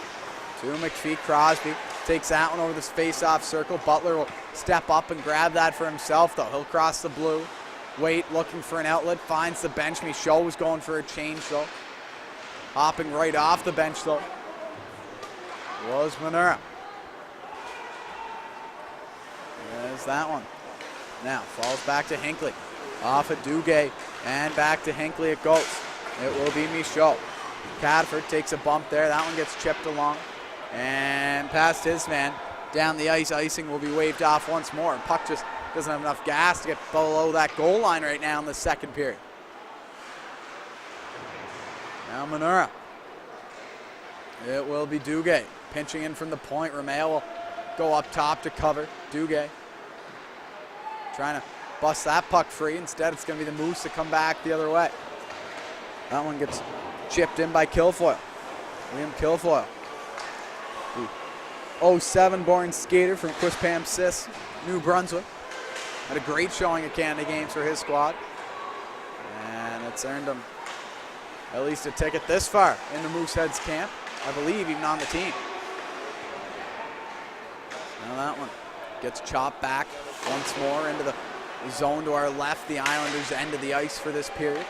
to McPhee. Crosby takes that one over the face-off circle. Butler will step up and grab that for himself though. He'll cross the blue. Wait, looking for an outlet, finds the bench. Michaud was going for a change though. Hopping right off the bench though was Manura. There's that one. Now falls back to Hinckley. Off at Duguay and back to Hinckley it goes. It will be Michaud. Cadford takes a bump there. That one gets chipped along and past his man. Down the ice, icing will be waved off once more. Puck just doesn't have enough gas to get below that goal line right now in the second period. Now Manura. It will be Duguay pinching in from the point. Romeo will go up top to cover. Duguay trying to bust that puck free. Instead, it's going to be the Moose to come back the other way. That one gets chipped in by Kilfoyle. Liam Kilfoyle. 07 born skater from Quispamsis, New Brunswick. Had a great showing at Canada Games for his squad. And it's earned him at least a ticket this far in the Mooseheads camp. I believe even on the team. Now that one gets chopped back once more into the zone to our left, the Islanders' end of the ice for this period.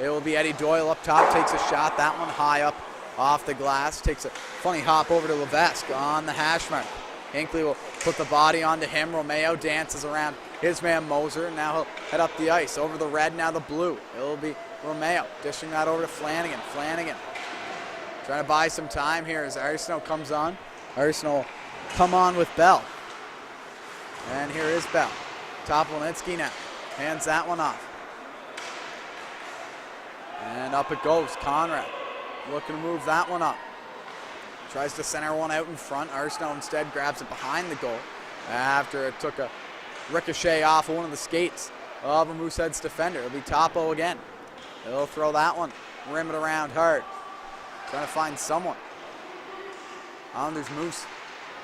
It will be Eddie Doyle up top, takes a shot. That one high up off the glass. Takes a funny hop over to Levesque on the hash mark. Hinckley will put the body onto him. Romeo dances around his man Moser. Now he'll head up the ice. Over the red, now the blue. It'll be Romeo dishing that over to Flanagan. Flanagan Trying to buy some time here as Arsenault comes on. Arsenault come on with Bell. And here is Bell. Topolinsky now. Hands that one off. And up it goes. Conrad looking to move that one up. Tries to center one out in front. Arsenault instead grabs it behind the goal after it took a ricochet off of one of the skates of a Mooseheads defender. It'll be Topo again. He'll throw that one. Rim it around hard. Trying to find someone. Islanders Moose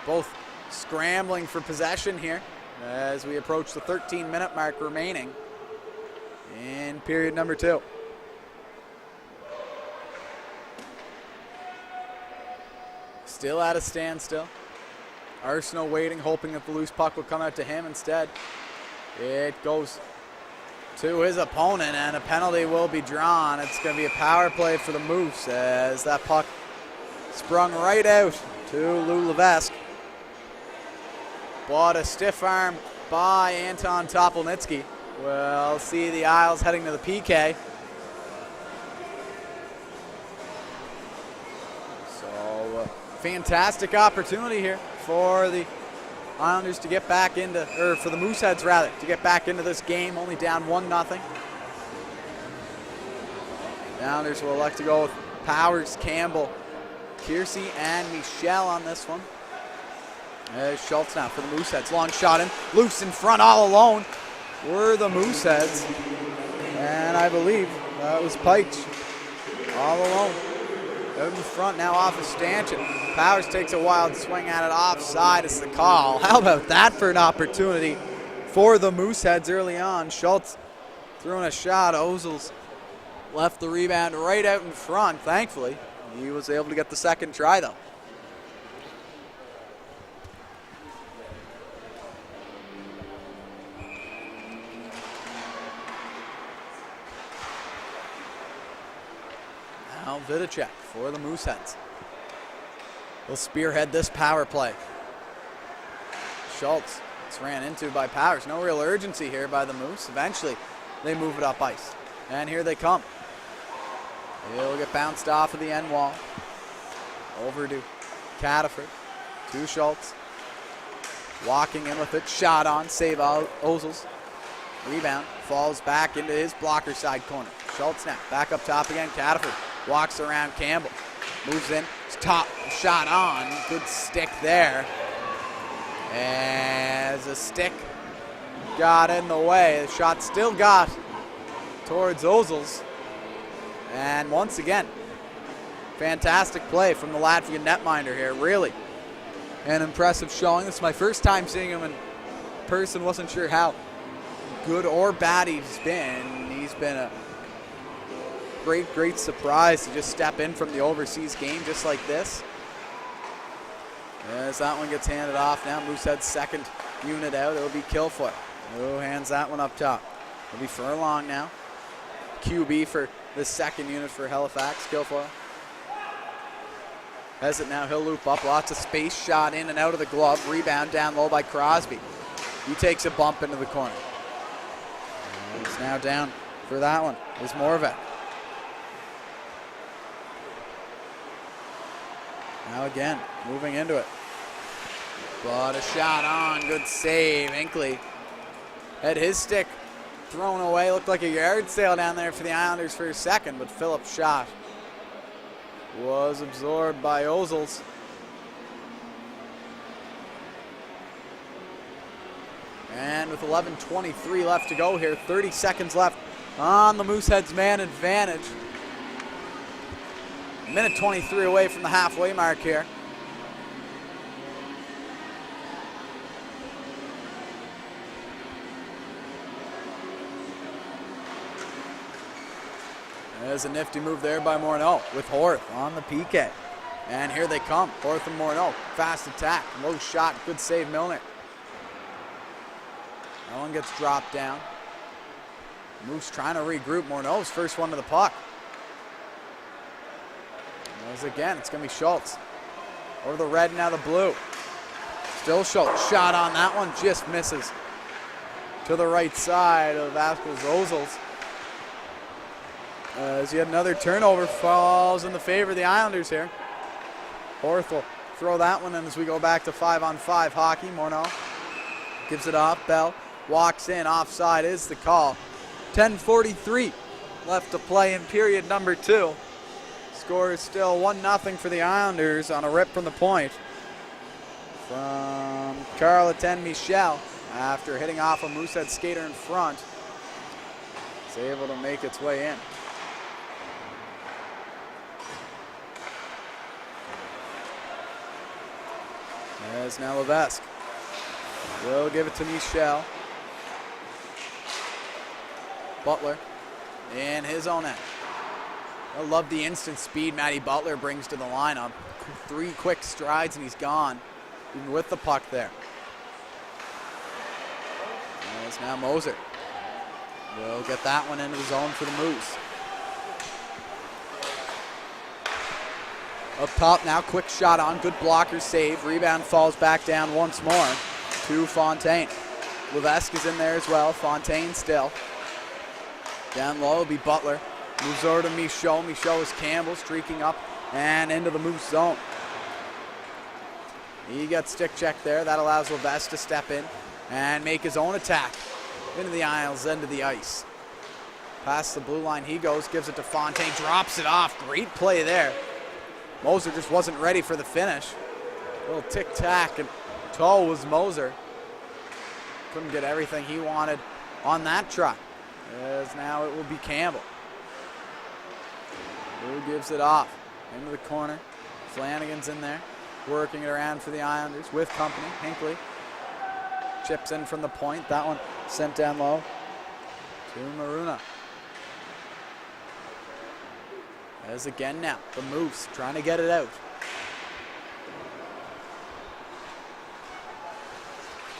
both scrambling for possession here as we approach the 13-minute mark remaining in period number 2. Still at a standstill. Arsenault waiting, hoping that the loose puck will come out to him instead. It goes to his opponent, and a penalty will be drawn. It's going to be a power play for the Moose as that puck sprung right out to Lou Levesque. But a stiff arm by Anton Topolinsky. We'll see the Isles heading to the PK. So, fantastic opportunity here for the Islanders to get back into, or for the Mooseheads rather, to get back into this game, only down 1-0. The Islanders will elect to go with Powers, Campbell, Kiersey, and Michelle on this one. There's Schultz now for the Mooseheads. Long shot in, loose in front, all alone were the Mooseheads. And I believe that was Peitsch all alone. Out in front now off of Stanchion. Powers takes a wild swing at it offside. It's the call. How about that for an opportunity for the Mooseheads early on? Schultz throwing a shot. Ozils left the rebound right out in front. Thankfully, he was able to get the second try though. Now Vidicek for the Mooseheads. He'll spearhead this power play. Schultz is ran into by Powers. No real urgency here by the Moose. Eventually, they move it up ice. And here they come. He'll get bounced off of the end wall. Over to Cataford. To Schultz. Walking in with it. Shot on. Save out Ozils. Rebound. Falls back into his blocker side corner. Schultz now. Back up top again. Cataford. Walks around Campbell. Moves in. Top shot on. Good stick there. As a stick got in the way. The shot still got towards Ozils. And once again, fantastic play from the Latvian netminder here. Really an impressive showing. This is my first time seeing him in person. Wasn't sure how good or bad he's been. He's been a great surprise to just step in from the overseas game just like this. As that one gets handed off now, Moosehead's second unit out. It'll be Kilfoyle who hands that one up top. It'll be Furlong now. QB for the second unit for Halifax, Kilfoyle. Has it now, he'll loop up. Lots of space, shot in and out of the glove. Rebound down low by Crosby. He takes a bump into the corner. And he's now down for that one is Morvac. Now again, moving into it. But a shot on, good save. Inkley had his stick thrown away. Looked like a yard sale down there for the Islanders for a second, but Phillips' shot was absorbed by Ozils. And with 11:23 left to go here, 30 seconds left on the Mooseheads man advantage. Minute 23 away from the halfway mark here. There's a nifty move there by Morneau with Horth on the PK. And here they come, Horth and Morneau. Fast attack, low shot, good save Milner. That one gets dropped down. Moose trying to regroup. Morneau's first one to the puck. As again, it's going to be Schultz. Over the red, now the blue. Still Schultz. Shot on that one, just misses. To the right side of Vasquez Ozils. As yet another turnover falls in the favor of the Islanders here. Horth will throw that one in as we go back to 5-on-5 hockey. Morneau gives it off. Bell walks in. Offside is the call. 10:43 left to play in period number 2. Score is still 1-0 for the Islanders on a rip from the point from Charlottetown Michel after hitting off a Moosehead skater in front. It's able to make its way in. As now Levesque will give it to Michel. Butler in his own end. I love the instant speed Matty Butler brings to the lineup. 3 quick strides and he's gone, even with the puck there. As now Moser will get that one into the zone for the Moose. Up top now, quick shot on, good blocker save. Rebound falls back down once more to Fontaine. Levesque is in there as well. Fontaine still. Down low will be Butler. Moves over to Michaud. Michaud is Campbell streaking up and into the Moose zone. He gets stick check there. That allows Levesque to step in and make his own attack into the Isles, end of the ice. Past the blue line he goes, gives it to Fontaine, drops it off. Great play there. Moser just wasn't ready for the finish. A little tic-tac and toe was Moser. Couldn't get everything he wanted on that try. As now it will be Campbell. Who gives it off into the corner. Flanagan's in there, working it around for the Islanders with company. Hinckley chips in from the point. That one sent down low to Maruna. As again now, the Moose trying to get it out.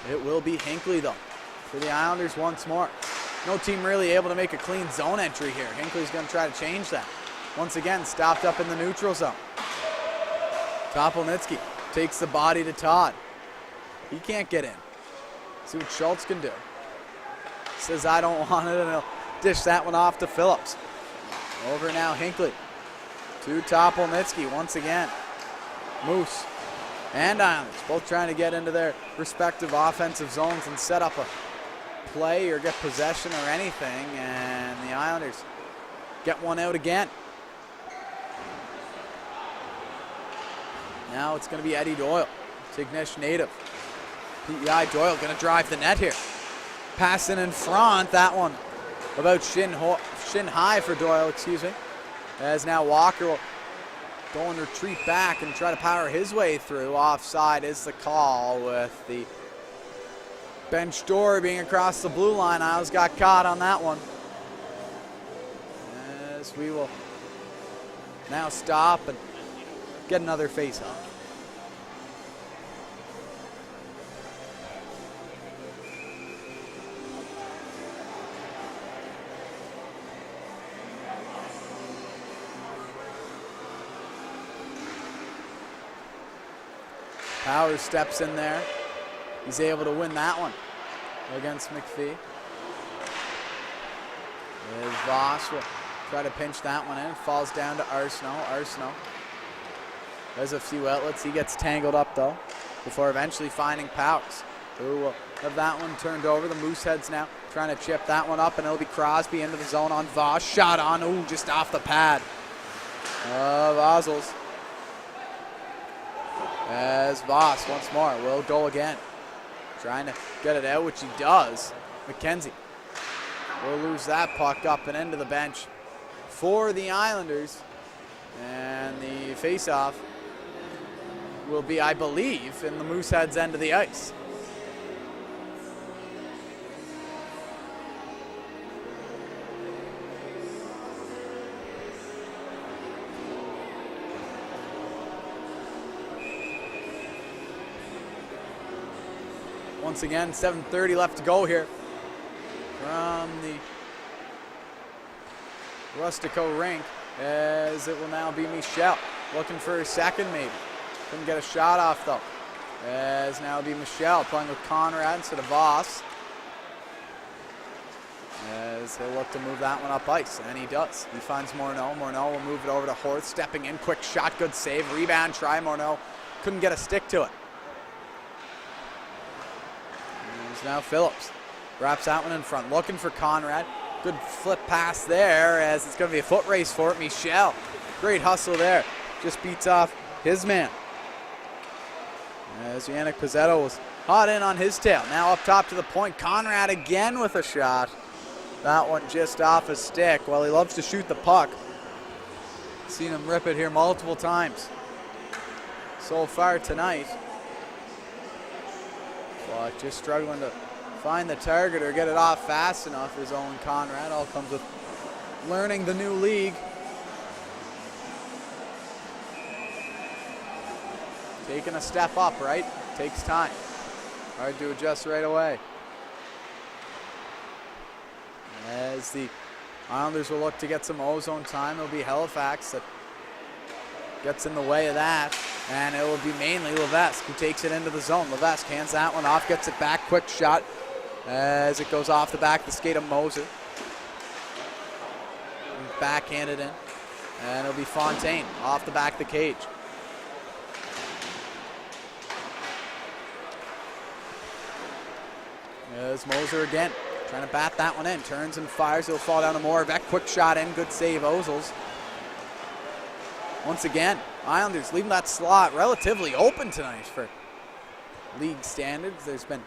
It will be Hinckley though for the Islanders once more. No team really able to make a clean zone entry here. Hinckley's going to try to change that. Once again, stopped up in the neutral zone. Topolnitsky takes the body to Todd. He can't get in. See what Schultz can do. Says I don't want it, and he'll dish that one off to Phillips. Over now Hinckley to Topolnitsky once again. Moose and Islanders both trying to get into their respective offensive zones and set up a play or get possession or anything, and the Islanders get one out again. Now it's going to be Eddie Doyle, Tignish native. PEI Doyle going to drive the net here. Passing in front, that one about shin high for Doyle, excuse me. As now Walker will go and retreat back and try to power his way through. Offside is the call with the bench door being across the blue line. Isles got caught on that one. As we will now stop and get another face-off. Powers steps in there. He's able to win that one against McPhee. As Voss will try to pinch that one in. Falls down to Arsenault. Arsenault has a few outlets. He gets tangled up though before eventually finding Powers, who will have that one turned over. The Mooseheads now trying to chip that one up, and it'll be Crosby into the zone on Voss. Shot on, ooh, just off the pad of Ozels. As Voss once more will go again. Trying to get it out, which he does. McKenzie will lose that puck up and into the bench for the Islanders. And the face-off will be, I believe, in the Mooseheads' end of the ice. Once again, 7:30 left to go here from the Rustico rink, as it will now be Michel looking for a second maybe. Couldn't get a shot off though. As now it'll be Michel playing with Conrad instead of Voss. As as he'll look to move that one up ice, and he does. He finds Morneau. Morneau will move it over to Horth, stepping in, quick shot, good save, rebound, try. Morneau couldn't get a stick to it. Here's now Phillips. Wraps that one in front, looking for Conrad. Good flip pass there, as it's going to be a foot race for it. Michel, great hustle there. Just beats off his man. As Yannick Pizzetto was hot in on his tail. Now up top to the point. Conrad again with a shot. That one just off his stick. Well, he loves to shoot the puck. Seen him rip it here multiple times so far tonight. But just struggling to find the target or get it off fast enough. His own Conrad. All comes with learning the new league. Taking a step up, right? Takes time. Hard to adjust right away. As the Islanders will look to get some ozone time, it'll be Halifax that gets in the way of that. And it will be mainly Levesque who takes it into the zone. Levesque hands that one off, gets it back, quick shot as it goes off the back of the skate of Moser. Backhanded in. And it'll be Fontaine off the back of the cage. There's Moser again, trying to bat that one in. Turns and fires, he'll fall down to Moravec. Quick shot in, good save, Ozils. Once again, Islanders leaving that slot relatively open tonight for league standards. There's been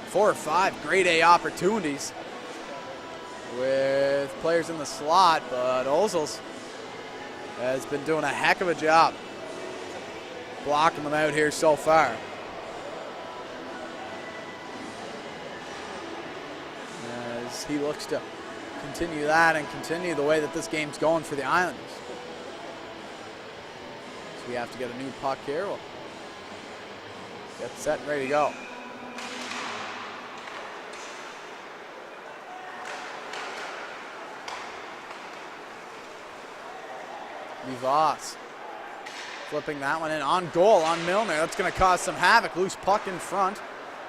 4 or 5 grade A opportunities with players in the slot, but Ozils has been doing a heck of a job blocking them out here so far. As he looks to continue that and continue the way that this game's going for the Islanders. So we have to get a new puck here. We'll get set and ready to go. Vivas flipping that one in on goal on Milner. That's going to cause some havoc. Loose puck in front.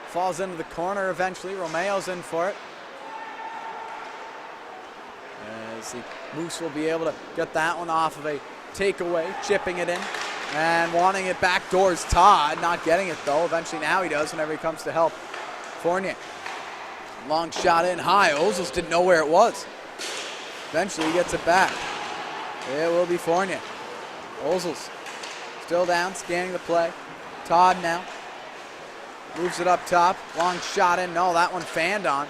Falls into the corner eventually. Romeo's in for it. As the Moose will be able to get that one off of a takeaway, chipping it in and wanting it backdoors Todd. Not getting it though. Eventually now he does whenever he comes to help Fournier. Long shot in high. Ozils didn't know where it was. Eventually he gets it back. It will be Fournier. Ozils still down, scanning the play. Todd now moves it up top. Long shot in. No, that one fanned on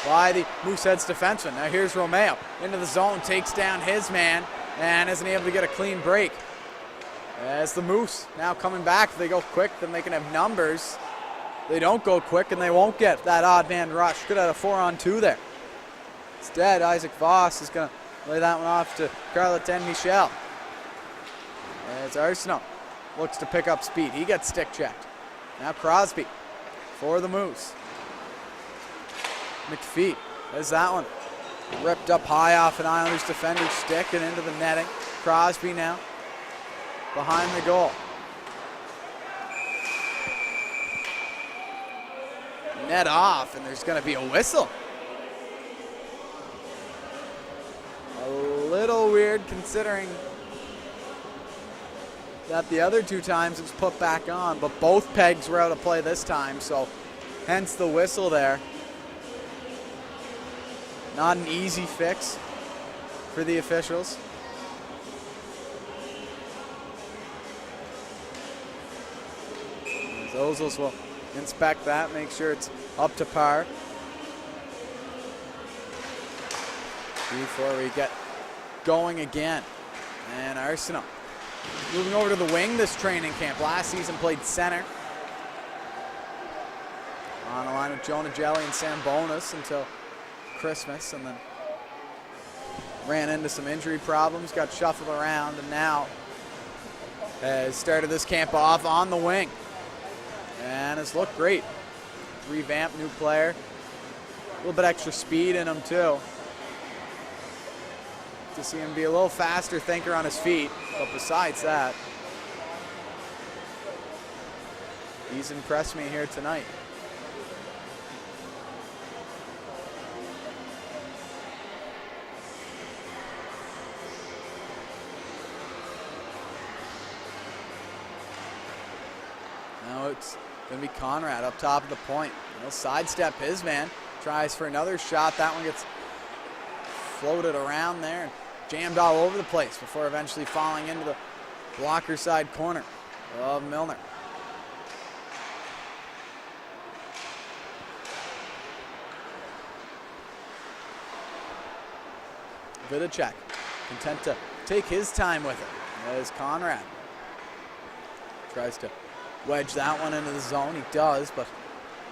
by the Mooseheads defenseman. Now here's Romeo into the zone, takes down his man, and isn't able to get a clean break. As the Moose now coming back, if they go quick, then they can have numbers. They don't go quick, and they won't get that odd man rush. Could have had a 4-on-2 there. Instead, Isaac Voss is going to lay that one off to Charlottetown Michel. As Arsenault looks to pick up speed. He gets stick checked. Now Crosby for the Moose. McPhee has that one ripped up high off an Islanders defender's stick and into the netting. Crosby now behind the goal. Net off, and there's going to be a whistle. A little weird considering that the other 2 times it was put back on, but both pegs were out of play this time, so hence the whistle there. Not an easy fix for the officials. Ozils will inspect that, make sure it's up to par before we get going again. And Arsenault moving over to the wing this training camp. Last season played center on the line with Jonah Jelly and Sam Bonus until Christmas, and then ran into some injury problems, got shuffled around, and now has started this camp off on the wing and has looked great. Revamped, new player, a little bit extra speed in him too. To see him be a little faster thinker on his feet, but besides that, he's impressed me here tonight. It's going to be Conrad up top of the point. He'll sidestep his man. Tries for another shot. That one gets floated around there and jammed all over the place before eventually falling into the blocker side corner of Milner. Vidacek content to take his time with it as Conrad tries to wedge that one into the zone. He does, but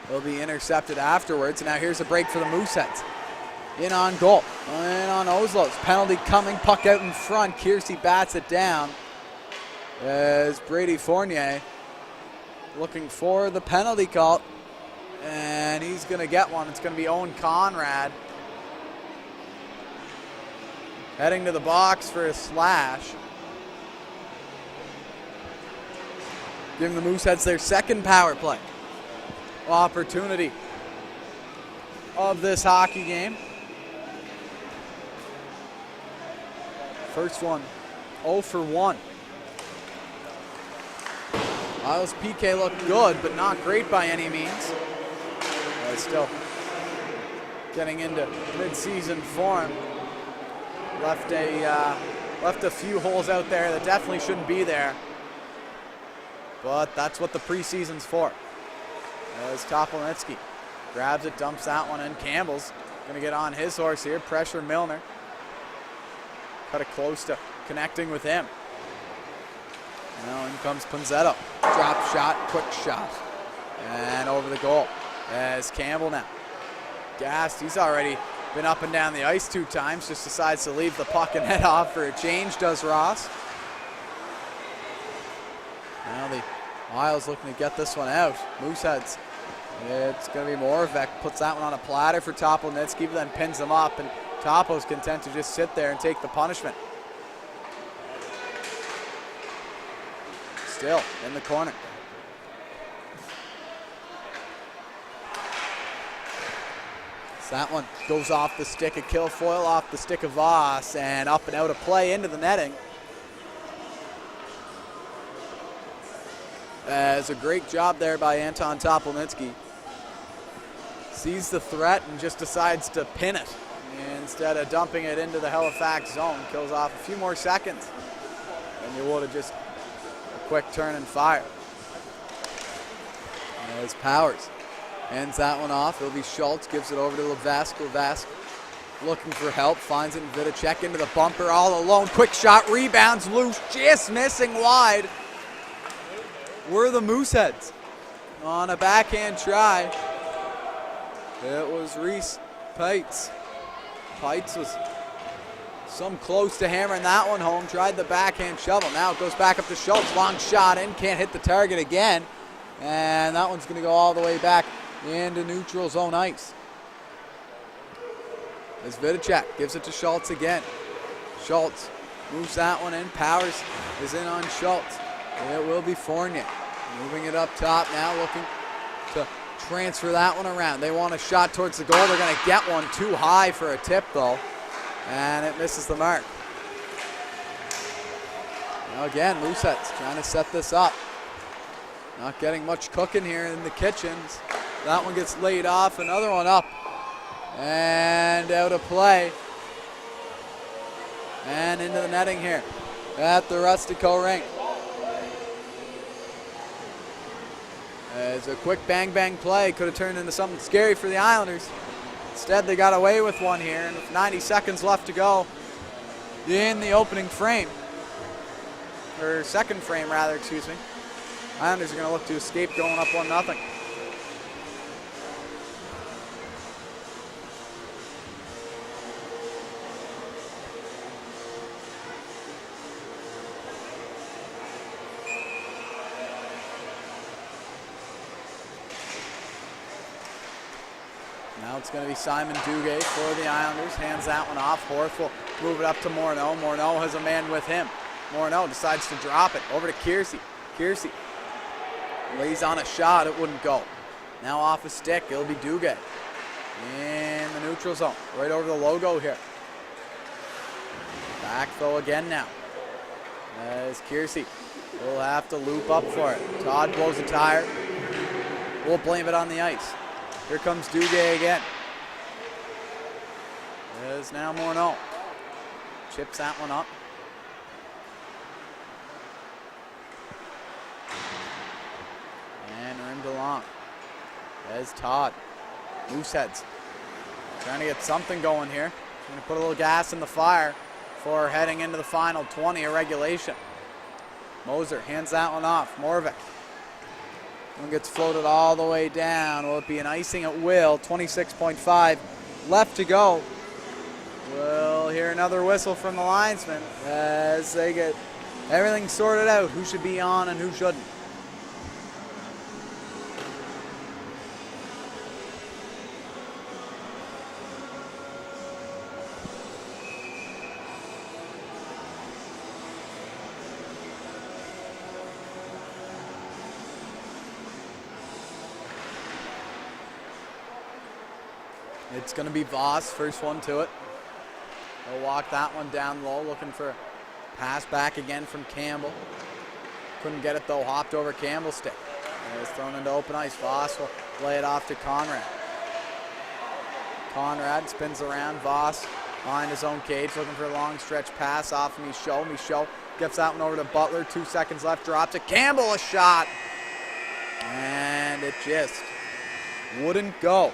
it'll be intercepted afterwards. And now here's a break for the Mooseheads. In on goal, in on Oslo's. Penalty coming, puck out in front. Kiersey bats it down as Brady Fournier looking for the penalty call. And he's going to get one. It's going to be Owen Conrad heading to the box for a slash. Giving the Mooseheads their second power play opportunity of this hockey game. First one, 0 for 1. Isles PK looked good, but not great by any means. Still getting into mid-season form. Left a few holes out there that definitely shouldn't be there. But that's what the preseason's for. As Topolnitsky grabs it, dumps that one in. Campbell's going to get on his horse here. Pressure Milner. Cut it close to connecting with him. Now in comes Ponzetto. Drop shot, quick shot. And over the goal. As Campbell now. Gassed, he's already been up and down the ice 2 times. Just decides to leave the puck and head off for a change, does Ross. Now the Isles looking to get this one out. Mooseheads. It's going to be Moravec. Puts that one on a platter for Topolnitsky, but then pins him up. And Topo's content to just sit there and take the punishment. Still in the corner. So that one goes off the stick of Kilfoyle, off the stick of Voss, and up and out of play into the netting. As a great job there by Anton Topolnitsky. Sees the threat and just decides to pin it instead of dumping it into the Halifax zone. Kills off a few more seconds than you would have just a quick turn and fire. As Powers ends that one off. It'll be Schultz, gives it over to Levask. Levask looking for help, finds it in Vidacek into the bumper all alone. Quick shot, rebounds loose, just missing wide. Were the Mooseheads on a backhand try. It was Reese Pites. Pites was some close to hammering that one home. Tried the backhand shovel. Now it goes back up to Schultz. Long shot in. Can't hit the target again. And that one's going to go all the way back into neutral zone ice. As Vidacek gives it to Schultz again. Schultz moves that one in. Powers is in on Schultz. It will be Fournier. Moving it up top now, looking to transfer that one around. They want a shot towards the goal. They're going to get one too high for a tip, though. And it misses the mark. Now again, Mooseheads trying to set this up. Not getting much cooking here in the kitchens. That one gets laid off. Another one up. And out of play. And into the netting here at the Rustico ring. As a quick bang-bang play could have turned into something scary for the Islanders. Instead, they got away with one here, and with 90 seconds left to go in the opening frame, or second frame rather, excuse me, Islanders are going to look to escape going up 1-0. Now it's going to be Simon Duguay for the Islanders. Hands that one off. Horth will move it up to Morneau. Morneau has a man with him. Morneau decides to drop it over to Kiersey. Kiersey lays on a shot. It wouldn't go. Now off a stick. It'll be Duguay in the neutral zone. Right over the logo here. Back though again now. As Kiersey will have to loop up for it. Todd blows a tire. We'll blame it on the ice. Here comes Duguay again. It is now Morneau. Chips that one up. And rimmed along. There's Todd. Mooseheads trying to get something going here. Going to put a little gas in the fire for heading into the final 20 of regulation. Moser hands that one off. Morvik. One gets floated all the way down. Will it be an icing at will? 26.5 left to go. We'll hear another whistle from the linesman as they get everything sorted out. Who should be on and who shouldn't. It's going to be Voss, first one to it. He'll walk that one down low, looking for a pass back again from Campbell. Couldn't get it though, hopped over Campbell's stick. It was thrown into open ice. Voss will lay it off to Conrad. Conrad spins around. Voss behind his own cage, looking for a long stretch pass off Michaud. Michaud gets that one over to Butler. 2 seconds left, drops it. Campbell, a shot. And it just wouldn't go.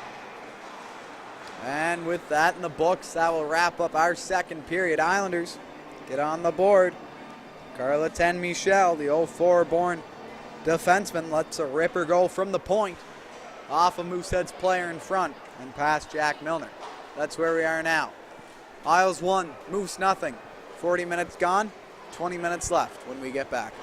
And with that in the books, that will wrap up our second period. Islanders get on the board. Charlottetown Michel, the 04-born defenseman, lets a ripper go from the point off of Mooseheads player in front and past Jack Milner. That's where we are now. Isles 1, Moose nothing. 40 minutes gone, 20 minutes left when we get back.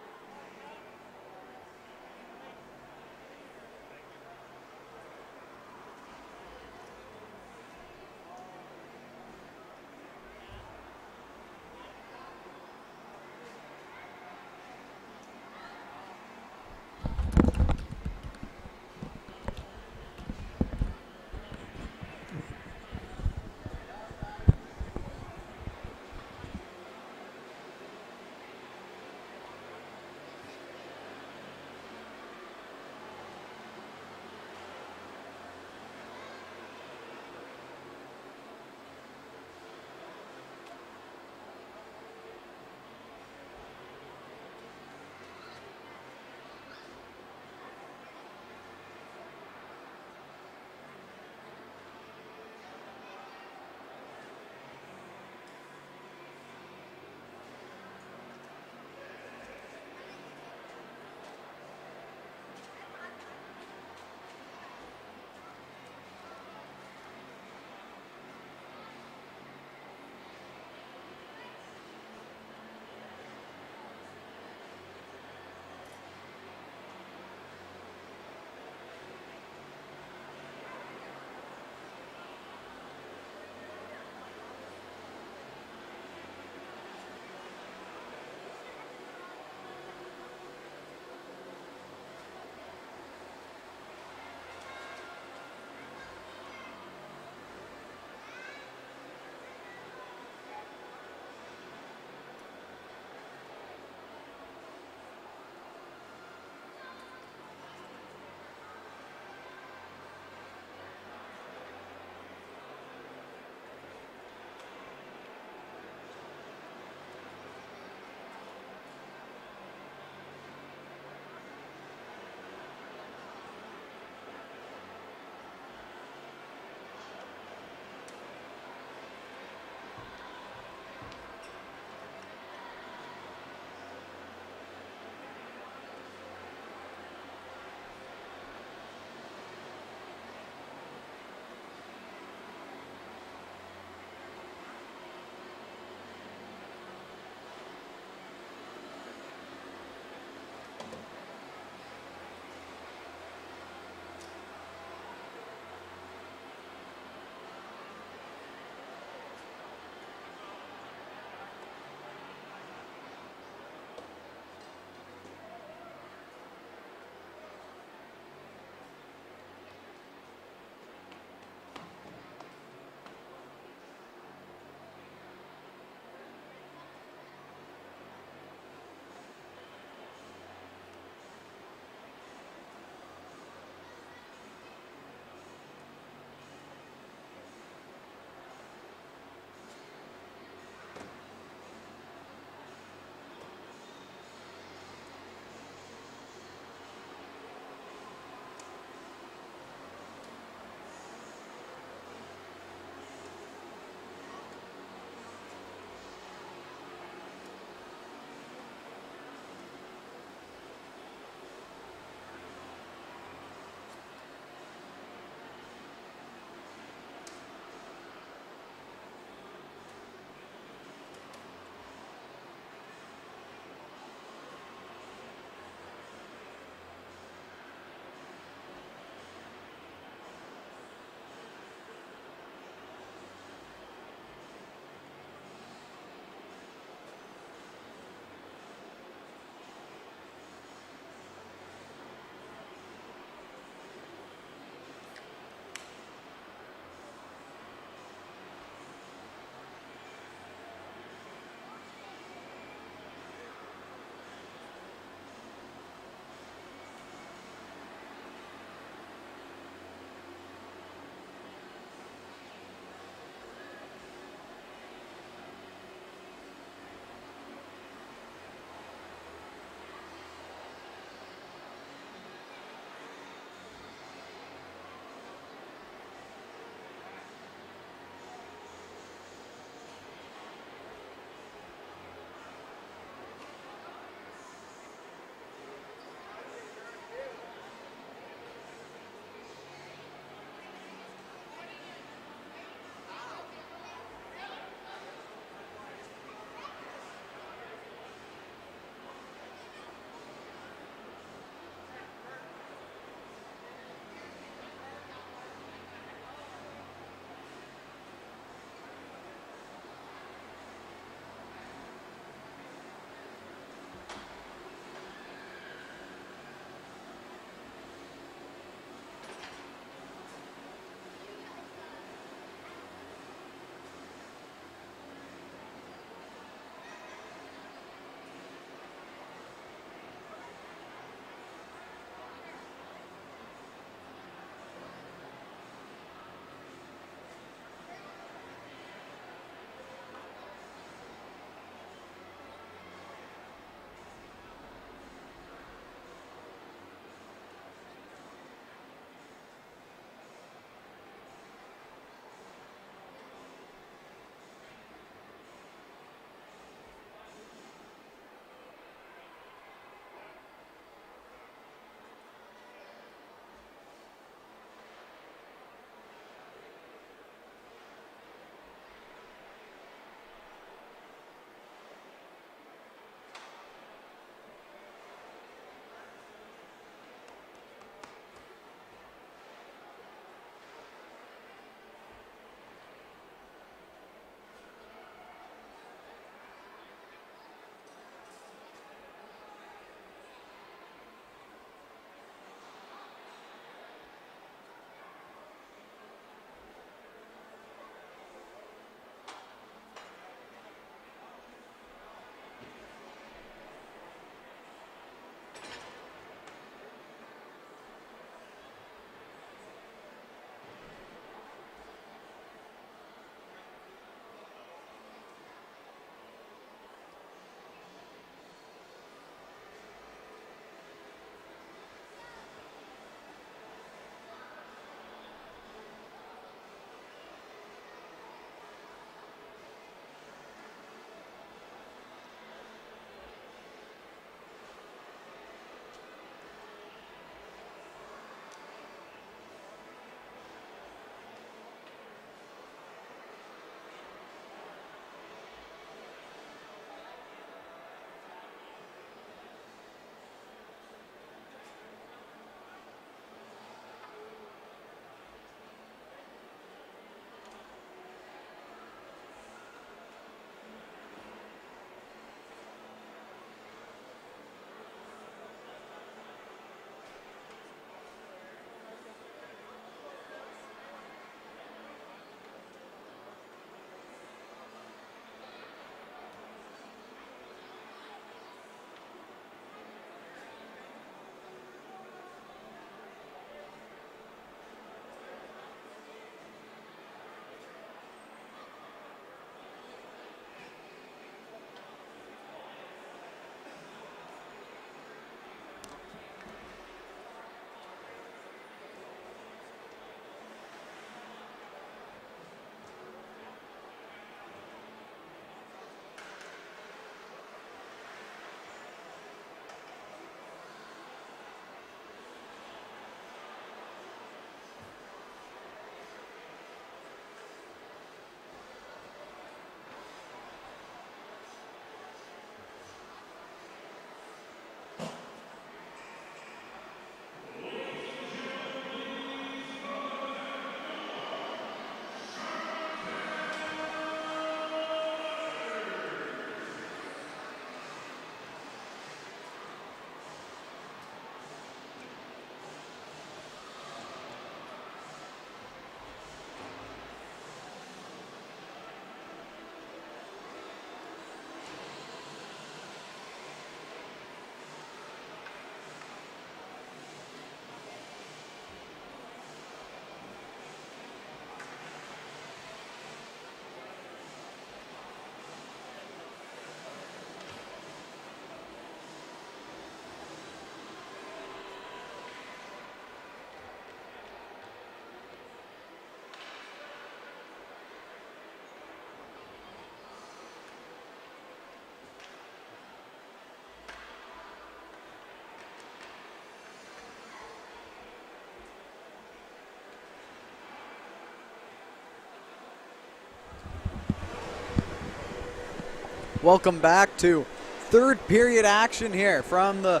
Welcome back to third period action here from the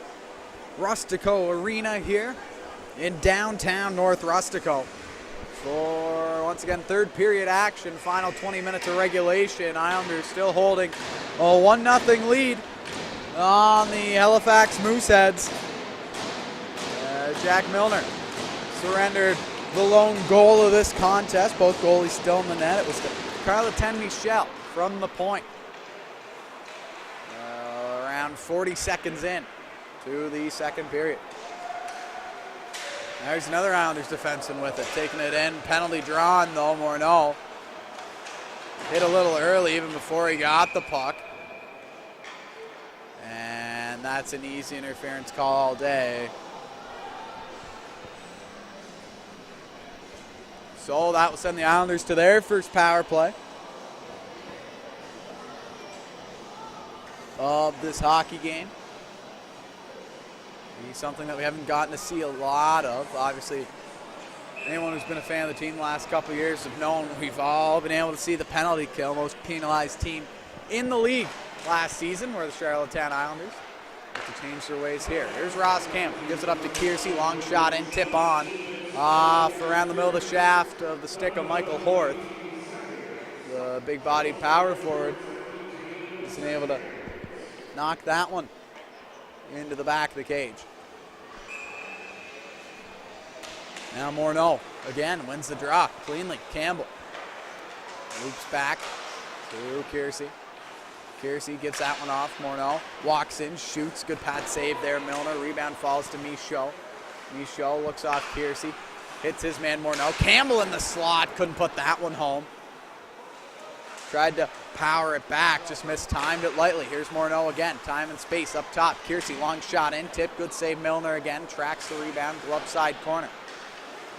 Rustico Arena here in downtown North Rustico. For, once again, third period action, final 20 minutes of regulation. Islanders still holding a 1-0 lead on the Halifax Mooseheads. Jack Milner surrendered the lone goal of this contest. Both goalies still in the net. It was to Charlottetown from the point. Around 40 seconds in to the second period. There's another Islanders defenseman with it, taking it in. Penalty drawn though, Morneau. Hit a little early even before he got the puck. And that's an easy interference call all day. So that will send the Islanders to their first power play of this hockey game. Something that we haven't gotten to see a lot of. Obviously, anyone who's been a fan of the team the last couple of years have known we've all been able to see the penalty kill, most penalized team in the league last season, were the Charlottetown Islanders. To change their ways here. Here's Ross Campbell, gives it up to Kiersey, long shot in, tip on. Off around the middle of the shaft of the stick of Michael Horth. The big-bodied power forward isn't able to knock that one into the back of the cage. Now Morneau again wins the draw cleanly. Campbell loops back to Kiersey. Kiersey gets that one off. Morneau walks in, shoots. Good pad save there. Milner. Rebound falls to Michaud. Michaud looks off Kiersey. Hits his man Morneau. Campbell in the slot. Couldn't put that one home. Tried to power it back. Just mistimed it lightly. Here's Morneau again. Time and space up top. Kiersey long shot in. Tip. Good save. Milner again. Tracks the rebound. Glove side corner.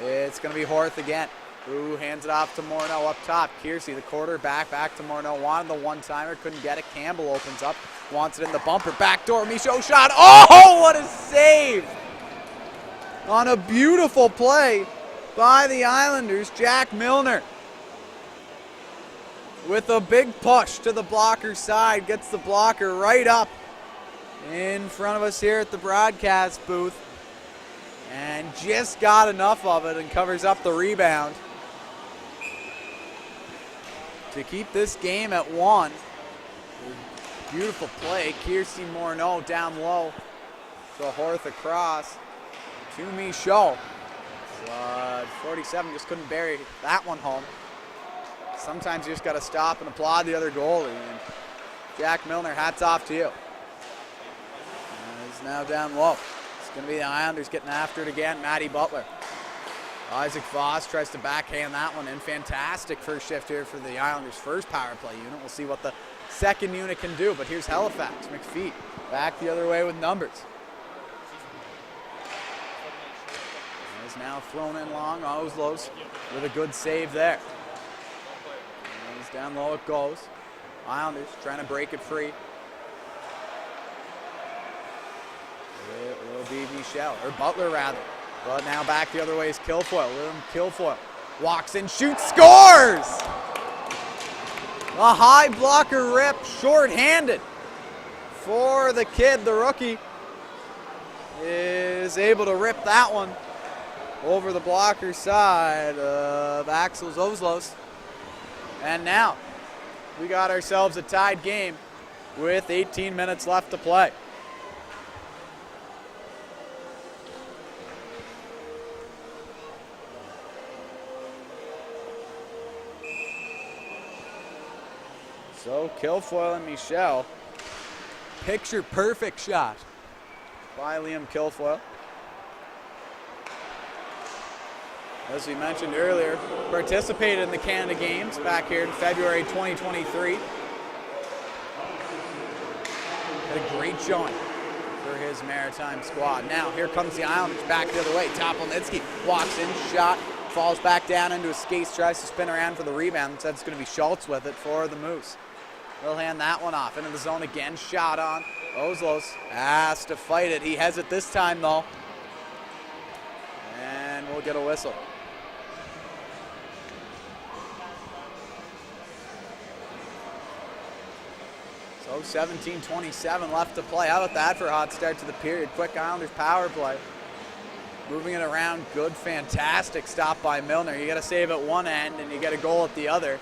It's going to be Horth again. Who hands it off to Morneau up top. Kiersey, the quarterback, back to Morneau. Wanted the one-timer, couldn't get it. Campbell opens up, wants it in the bumper. Backdoor, Michaud shot. Oh, what a save! On a beautiful play by the Islanders, Jack Milner. With a big push to the blocker side, gets the blocker right up in front of us here at the broadcast booth. And just got enough of it and covers up the rebound to keep this game at 1. Beautiful play. Kiersey, Morneau down low. To Horth across to Michaud. 47 just couldn't bury that one home. Sometimes you just got to stop and applaud the other goalie. And Jack Milner, hats off to you. And he's now down low. It's going to be the Islanders getting after it again. Matty Butler. Isaac Voss tries to backhand that one in. Fantastic first shift here for the Islanders' first power play unit. We'll see what the second unit can do, but here's Halifax. McPhee back the other way with numbers. Is now thrown in long. Oslos with a good save there. And he's down low, it goes. Islanders trying to break it free. It will be Michel, or Butler rather. But now back the other way is Kilfoyle. William Kilfoyle walks in, shoots, scores! A high blocker rip, short-handed for the kid. The rookie is able to rip that one over the blocker side of Axel Oslos. And now we got ourselves a tied game with 18 minutes left to play. So Kilfoyle and Michel. Picture perfect shot by Liam Kilfoyle. As we mentioned earlier, participated in the Canada Games back here in February 2023. Had a great showing for his Maritime squad. Now here comes the Islanders back the other way. Topolnitsky walks in, shot, falls back down into his skates, tries to spin around for the rebound. Instead it's going to be Schultz with it for the Moose. They'll hand that one off into the zone again. Shot on. Oslos has to fight it. He has it this time though. And we'll get a whistle. So go. 17:27 left to play. How about that for a hot start to the period? Quick Islanders power play. Moving it around, good, fantastic stop by Milner. You got to save at one end and you get a goal at the other.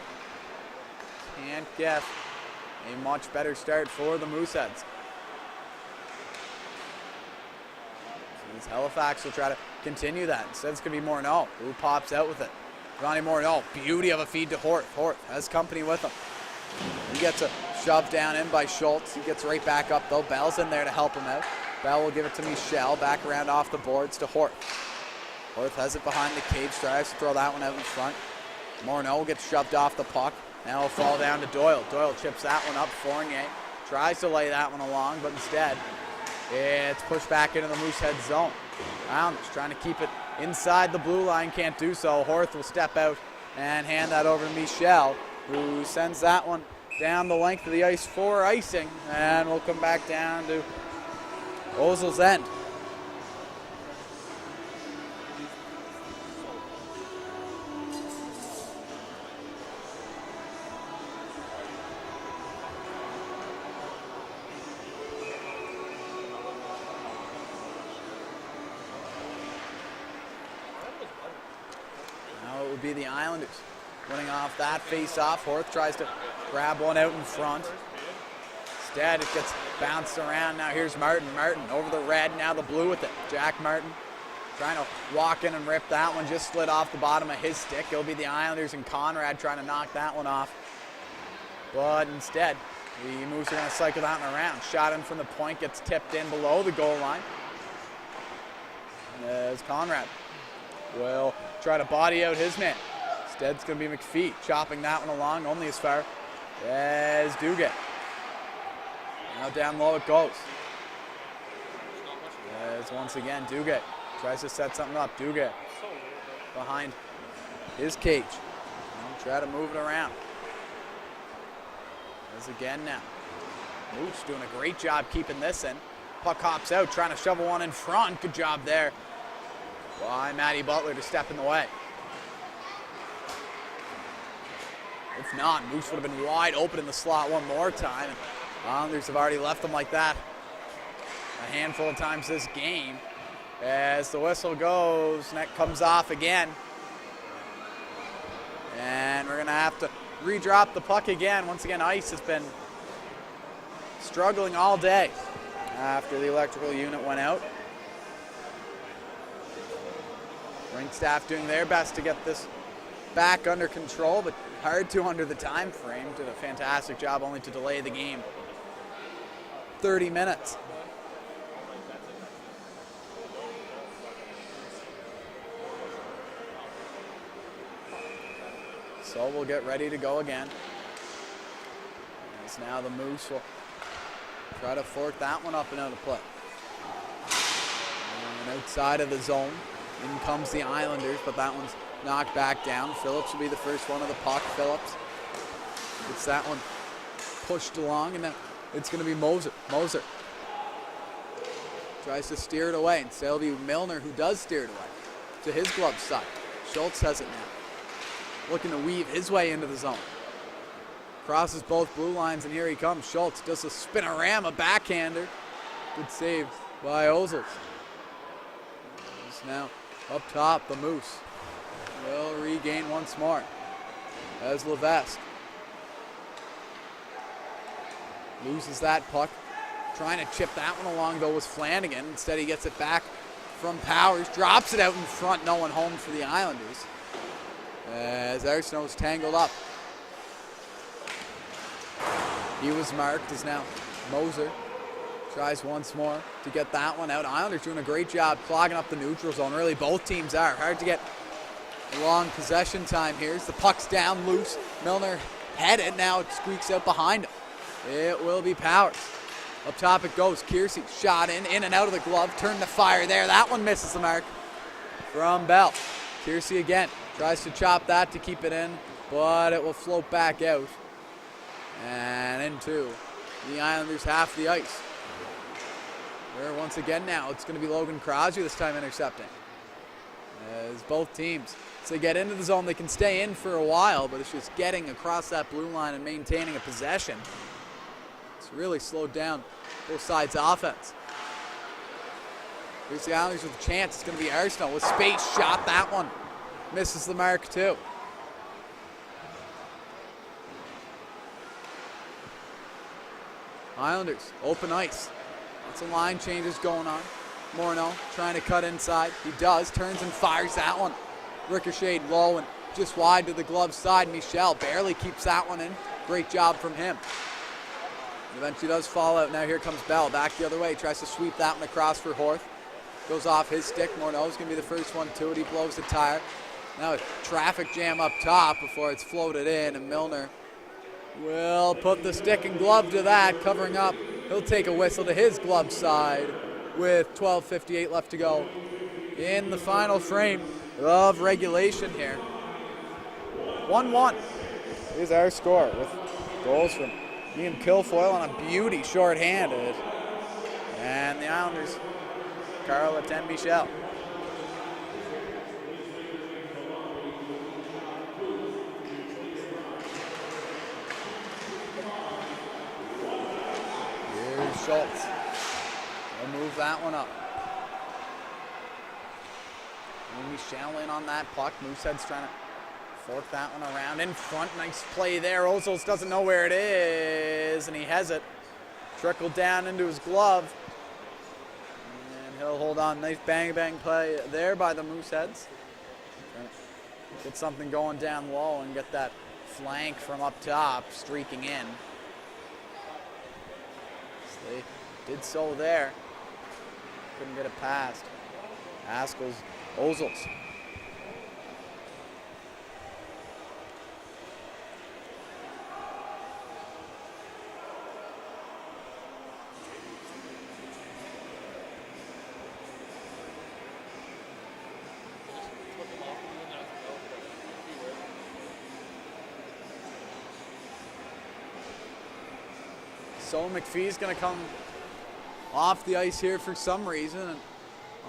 Can't get a much better start for the Mooseheads. So Halifax will try to continue that. Instead it's going to be Morneau who pops out with it. Johnny Morneau, beauty of a feed to Hort. Hort has company with him. He gets a shove down in by Schultz. He gets right back up though. Bell's in there to help him out. Bell will give it to Michel, back around off the boards to Hort. Hort has it behind the cage, tries to throw that one out in front. Morneau gets shoved off the puck. Now it'll fall down to Doyle. Doyle chips that one up. Fournier tries to lay that one along, but instead it's pushed back into the Moosehead zone. Islanders trying to keep it inside the blue line, can't do so. Horth will step out and hand that over to Michel, who sends that one down the length of the ice for icing, and we'll come back down to Ozil's end. Now it would be the Islanders winning off that face-off. Horth tries to grab one out in front. Instead, it gets bounced around. Now here's Martin. Martin over the red, now the blue with it. Jack Martin trying to walk in and rip that one. Just slid off the bottom of his stick. It'll be the Islanders and Conrad trying to knock that one off. But instead, the Moose are going to cycle that one around. Shot in from the point, gets tipped in below the goal line. As Conrad will try to body out his man. Instead, it's going to be McPhee chopping that one along only as far as Duguay. Now down low it goes. As once again, Duguay tries to set something up. Duguay behind his cage. And try to move it around. As again now. Moose doing a great job keeping this in. Puck hops out, trying to shovel one in front. Good job there by Matty Butler to step in the way. If not, Moose would have been wide open in the slot one more time. Islanders have already left them like that a handful of times this game. As the whistle goes, net comes off again. And we're going to have to redrop the puck again. Once again, ice has been struggling all day after the electrical unit went out. Rink staff doing their best to get this back under control, but hard to under the time frame. Did a fantastic job only to delay the game 30 minutes. So we'll get ready to go again. As now the Moose will try to fork that one up and out of play. And outside of the zone, in comes the Islanders, but that one's knocked back down. Phillips will be the first one of the puck. Phillips gets that one pushed along, and now it's going to be Moser. Moser tries to steer it away. Instead it'll be Milner who does steer it away to his glove side. Schultz has it now, looking to weave his way into the zone. Crosses both blue lines, and here he comes. Schultz does a spinorama backhander. Good save by Ozils. Now up top, the Moose will regain once more as Levesque loses that puck. Trying to chip that one along though was Flanagan. Instead he gets it back from Powers, drops it out in front, no one home for the Islanders. As Arsenault is tangled up. He was marked as now Moser tries once more to get that one out. Islanders doing a great job clogging up the neutral zone. Really, both teams are. Hard to get a long possession time here. As the puck's down loose. Milner headed. Now it squeaks out behind him. It will be Powers. Up top it goes. Kiersey shot in and out of the glove. Turn to fire there. That one misses the mark from Bell. Kiersey again tries to chop that to keep it in, but it will float back out and into the Islanders half the ice. Where once again now it's going to be Logan Crosby this time intercepting. As both teams, as they get into the zone, they can stay in for a while, but it's just getting across that blue line and maintaining a possession. It's really slowed down both sides' offense. Here's the Islanders with a chance. It's going to be Arsenault with space shot. That one misses the mark too. Islanders, open ice. Lots of line changes going on. Morneau trying to cut inside. He does, turns and fires that one. Ricocheted low and just wide to the glove side. Michel barely keeps that one in. Great job from him. Eventually does fall out. Now here comes Bell back the other way. Tries to sweep that one across for Horth. Goes off his stick. Morneau's going to be the first one to it. He blows the tire. Now a traffic jam up top before it's floated in, and Milner will put the stick and glove to that, covering up. He'll take a whistle to his glove side with 12:58 left to go in the final frame of regulation here. 1-1 is our score, with goals from Liam Kilfoyle on a beauty short-handed, and the Islanders, Charlottetown Michel. Schultz will move that one up. And Michel in on that puck. Mooseheads trying to fork that one around in front. Nice play there. Ozils doesn't know where it is, and he has it. Trickled down into his glove. And he'll hold on. Nice bang play there by the Mooseheads. Trying to get something going down low and get that flank from up top streaking in. They did so there. Couldn't get it past. Askel's Ozils. So McPhee's going to come off the ice here for some reason, and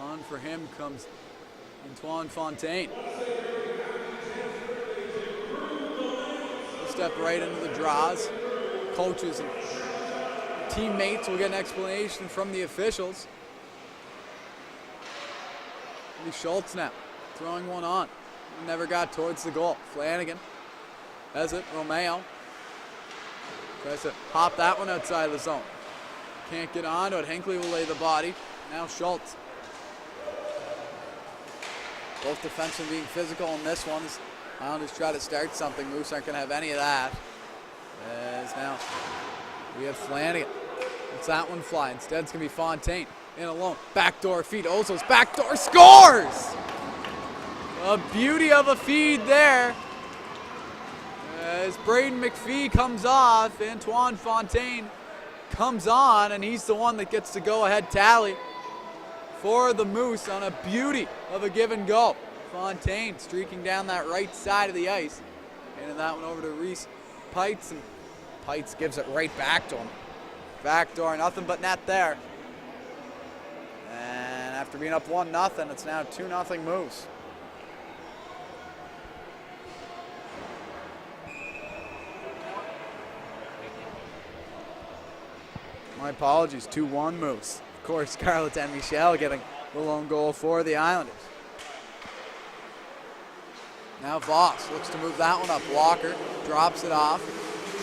on for him comes Antoine Fontaine. Step right into the draws. Coaches and teammates will get an explanation from the officials. Lee Schultz now throwing one on. Never got towards the goal. Flanagan has it. Romeo tries to pop that one outside the zone. Can't get onto it. Hinckley will lay the body. Now Schultz. Both defensemen being physical in this one. Islanders try to start something. Moose aren't going to have any of that. As now we have Flanagan. Lets that one fly. Instead it's going to be Fontaine in alone. Backdoor feed. Ozils backdoor scores! A beauty of a feed there. As Braden McPhee comes off, Antoine Fontaine comes on, and he's the one that gets the go-ahead tally for the Moose on a beauty of a give and go. Fontaine streaking down that right side of the ice. Handing that one over to Reese Pites, and Pites gives it right back to him. Backdoor, nothing but net there. And after being up 1-0, it's now 2-0 Moose. My apologies, 2-1 Moose. Of course, Charlottetown Michel getting the lone goal for the Islanders. Now Voss looks to move that one up. Walker drops it off.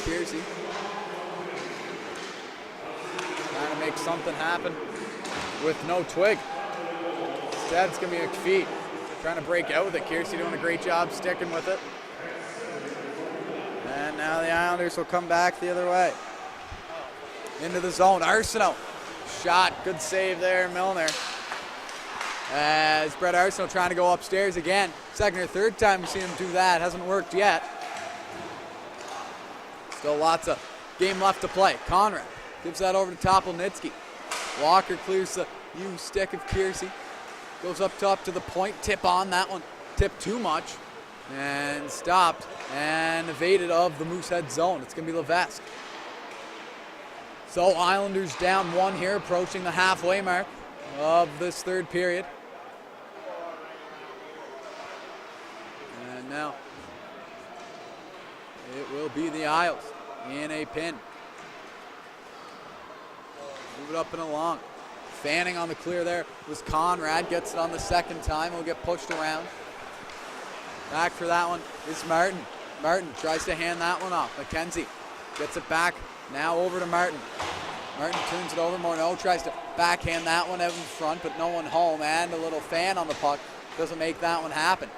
Piercy trying to make something happen with no twig. Instead, it's going to be McPhee trying to break out with it. Kiersey doing a great job sticking with it. And now the Islanders will come back the other way. Into the zone. Arsenault. Shot. Good save there, Milner. As Brett Arsenault trying to go upstairs again. Second or third time we've seen him do that. Hasn't worked yet. Still lots of game left to play. Conrad gives that over to Topolnitsky. Walker clears the stick of Kiersey. Goes up top to the point. Tip on that one. Tip too much. And stopped and evaded of the Moosehead zone. It's going to be Levesque. So Islanders down one here, approaching the halfway mark of this third period. And now it will be the Isles in a pin. Move it up and along. Fanning on the clear there was Conrad. Gets it on the second time. He'll get pushed around. Back for that one is Martin. Martin tries to hand that one off. McKenzie gets it back. Now over to Martin. Martin turns it over. Morneau tries to backhand that one out in front, but no one home. And a little fan on the puck doesn't make that one happen.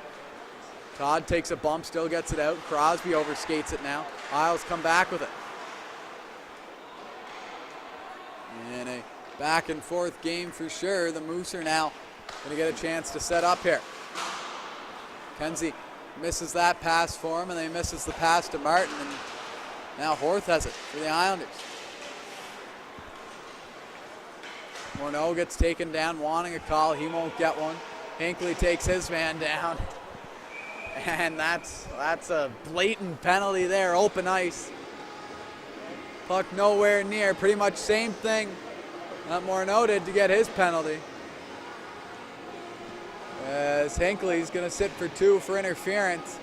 Todd takes a bump, still gets it out. Crosby overskates it now. Isles come back with it. And a back and forth game for sure. The Moose are now going to get a chance to set up here. Kenzie misses that pass for him, and then he misses the pass to Martin. And now Horth has it for the Islanders. Morneau gets taken down, wanting a call. He won't get one. Hinckley takes his man down. And that's a blatant penalty there, open ice. Puck nowhere near. Pretty much same thing that Morneau did to get his penalty. As Hinckley's going to sit for 2 for interference.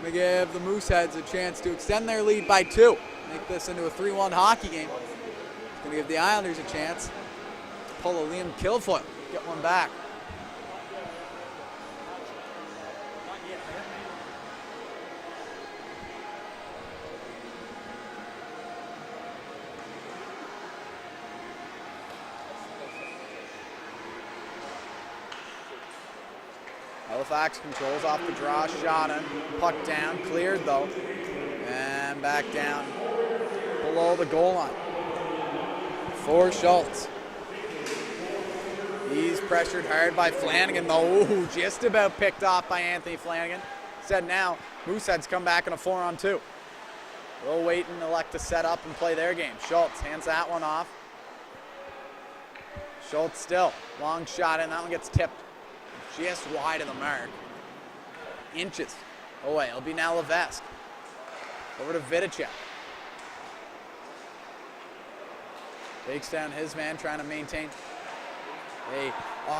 Going to give the Mooseheads a chance to extend their lead by 2. Make this into a 3-1 hockey game. It's going to give the Islanders a chance to pull a Liam Kilfoyle, get one back. Halifax controls off the draw, shot in, puck down, cleared though, and back down below the goal line for Schultz. He's pressured hard by Flanagan though. Ooh, just about picked off by Anthony Flanagan. Said now, Mooseheads come back in a 4-on-2. They'll wait and elect to set up and play their game. Schultz hands that one off. Schultz still, long shot in, that one gets tipped. Just wide of the mark. Inches away. It'll be now Levesque. Over to Vidicek. Takes down his man, trying to maintain a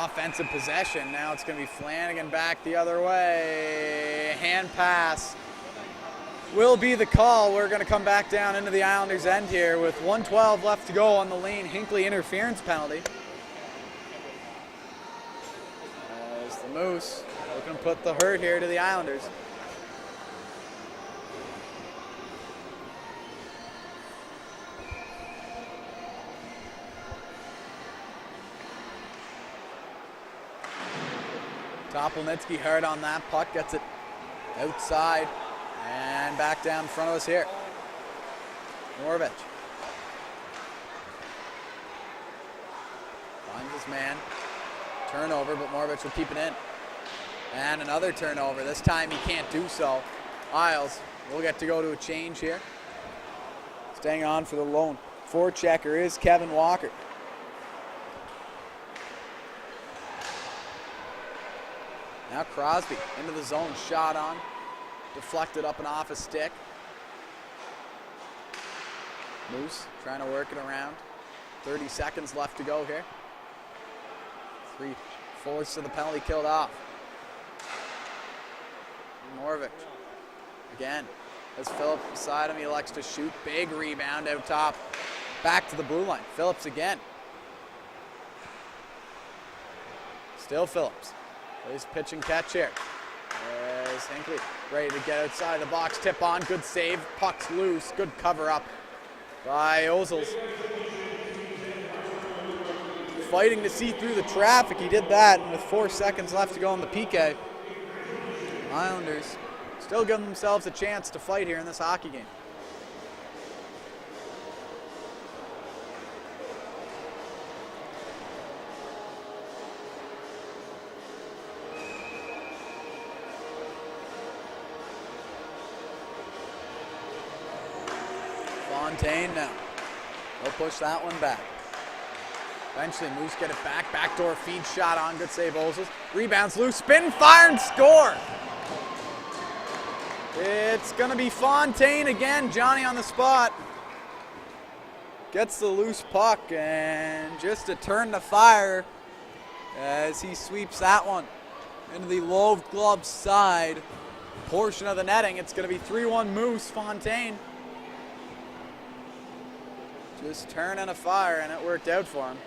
offensive possession. Now it's going to be Flanagan back the other way. Hand pass will be the call. We're going to come back down into the Islanders' end here with 1:12 left to go on the Lane Hinckley interference penalty. The Moose looking to put the hurt here to the Islanders. Topolnitsky hard on that puck, gets it outside and back down in front of us here. Norovich finds his man. Turnover, but Morovich will keep it in. And another turnover. This time he can't do so. Isles will get to go to a change here. Staying on for the lone forechecker is Kevin Walker. Now Crosby into the zone, shot on. Deflected up and off a stick. Moose trying to work it around. 30 seconds left to go here. 3/4 of the penalty killed off. Morovich again has Phillips beside him. He elects to shoot. Big rebound out top. Back to the blue line. Phillips again. Still Phillips. Plays pitch and catch here. There's Hinckley ready to get outside the box. Tip on. Good save. Puck's loose. Good cover up by Ozils. Fighting to see through the traffic. He did that, and with 4 seconds left to go on the PK, Islanders still giving themselves a chance to fight here in this hockey game. Fontaine now. They'll push that one back. Eventually, Moose get it back. Backdoor feed shot on. Good save, Ozils. Rebounds loose. Spin, fire, and score. It's going to be Fontaine again. Johnny on the spot. Gets the loose puck, and just a turn to fire as he sweeps that one into the low glove side portion of the netting. It's going to be 3-1 Moose. Fontaine just turning a fire, and it worked out for him.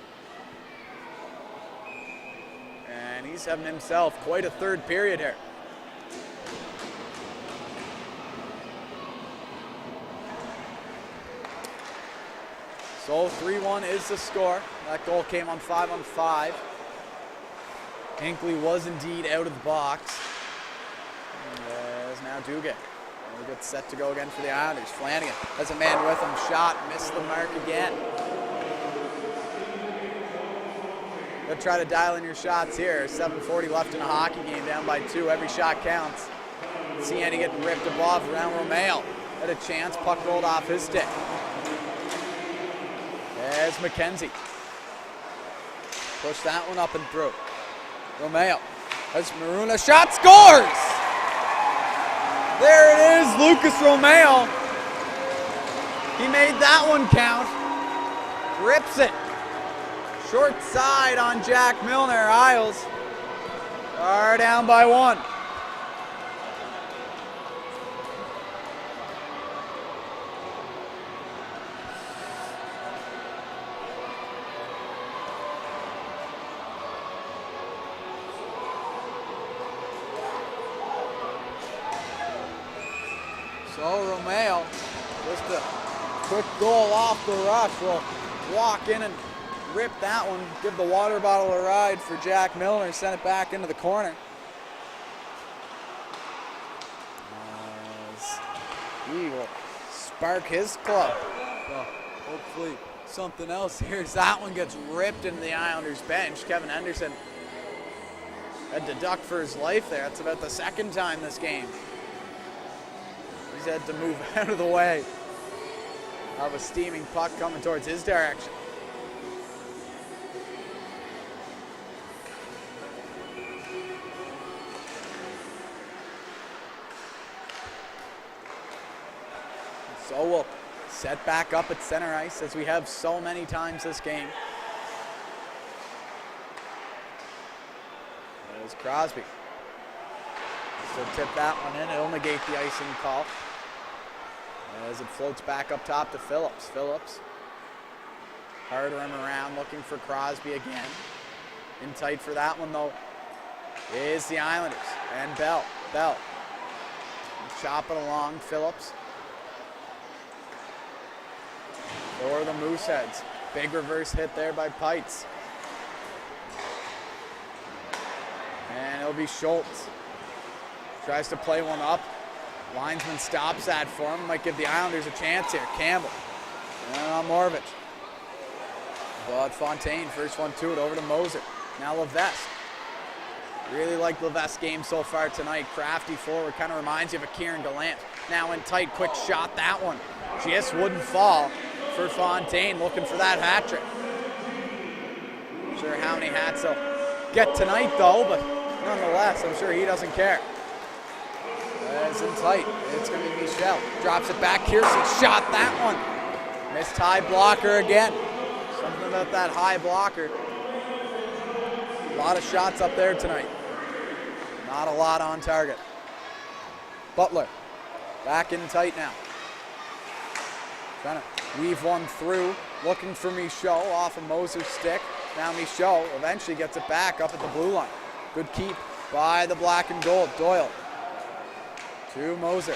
And he's having himself quite a third period here. So 3-1 is the score. That goal came on 5-on-5. Hinckley was indeed out of the box. As now Dugan. We get set to go again for the Islanders. Flanagan has a man with him. Shot, missed the mark again. Gonna try to dial in your shots here. 7:40 left in a hockey game, down by 2. Every shot counts. See Andy getting ripped above around Romeo. Had a chance, puck rolled off his stick. There's McKenzie. Push that one up and through. Romeo has Maruna. Shot, scores! There it is, Lucas Romeo. He made that one count. Rips it. Short side on Jack Milner. Isles are down by 1. So Romeo, just a quick goal off the rush, will walk in and rip that one, give the water bottle a ride for Jack Milner, send it back into the corner. As he will spark his club. Well, hopefully something else here as that one gets ripped into the Islanders bench. Kevin Henderson had to duck for his life there. That's about the second time this game. He's had to move out of the way of a steaming puck coming towards his direction. So we'll set back up at center ice as we have so many times this game. There's Crosby. So tip that one in. It'll negate the icing call. As it floats back up top to Phillips. Phillips. Harder him around, looking for Crosby again. In tight for that one, though, is the Islanders. And Bell. Bell. Chop it along. Phillips. For the Mooseheads. Big reverse hit there by Pites. And it'll be Schultz. Tries to play one up. Linesman stops that for him. Might give the Islanders a chance here. Campbell. And on Moravich. But Fontaine, first one to it, over to Moser. Now Levesque. Really like Levesque's game so far tonight. Crafty forward, kind of reminds you of a Kieran Gallant. Now in tight, quick shot, that one just wouldn't fall for Fontaine, looking for that hat trick. Not sure how many hats he'll get tonight though, but nonetheless, I'm sure he doesn't care. As in tight, it's going to be Michel. Drops it back, Kiersey shot that one. Missed high blocker again. Something about that high blocker. A lot of shots up there tonight. Not a lot on target. Butler, back in tight now. Trying to weave one through, looking for Michaud off of Moser's stick. Now Michaud eventually gets it back up at the blue line. Good keep by the black and gold. Doyle to Moser.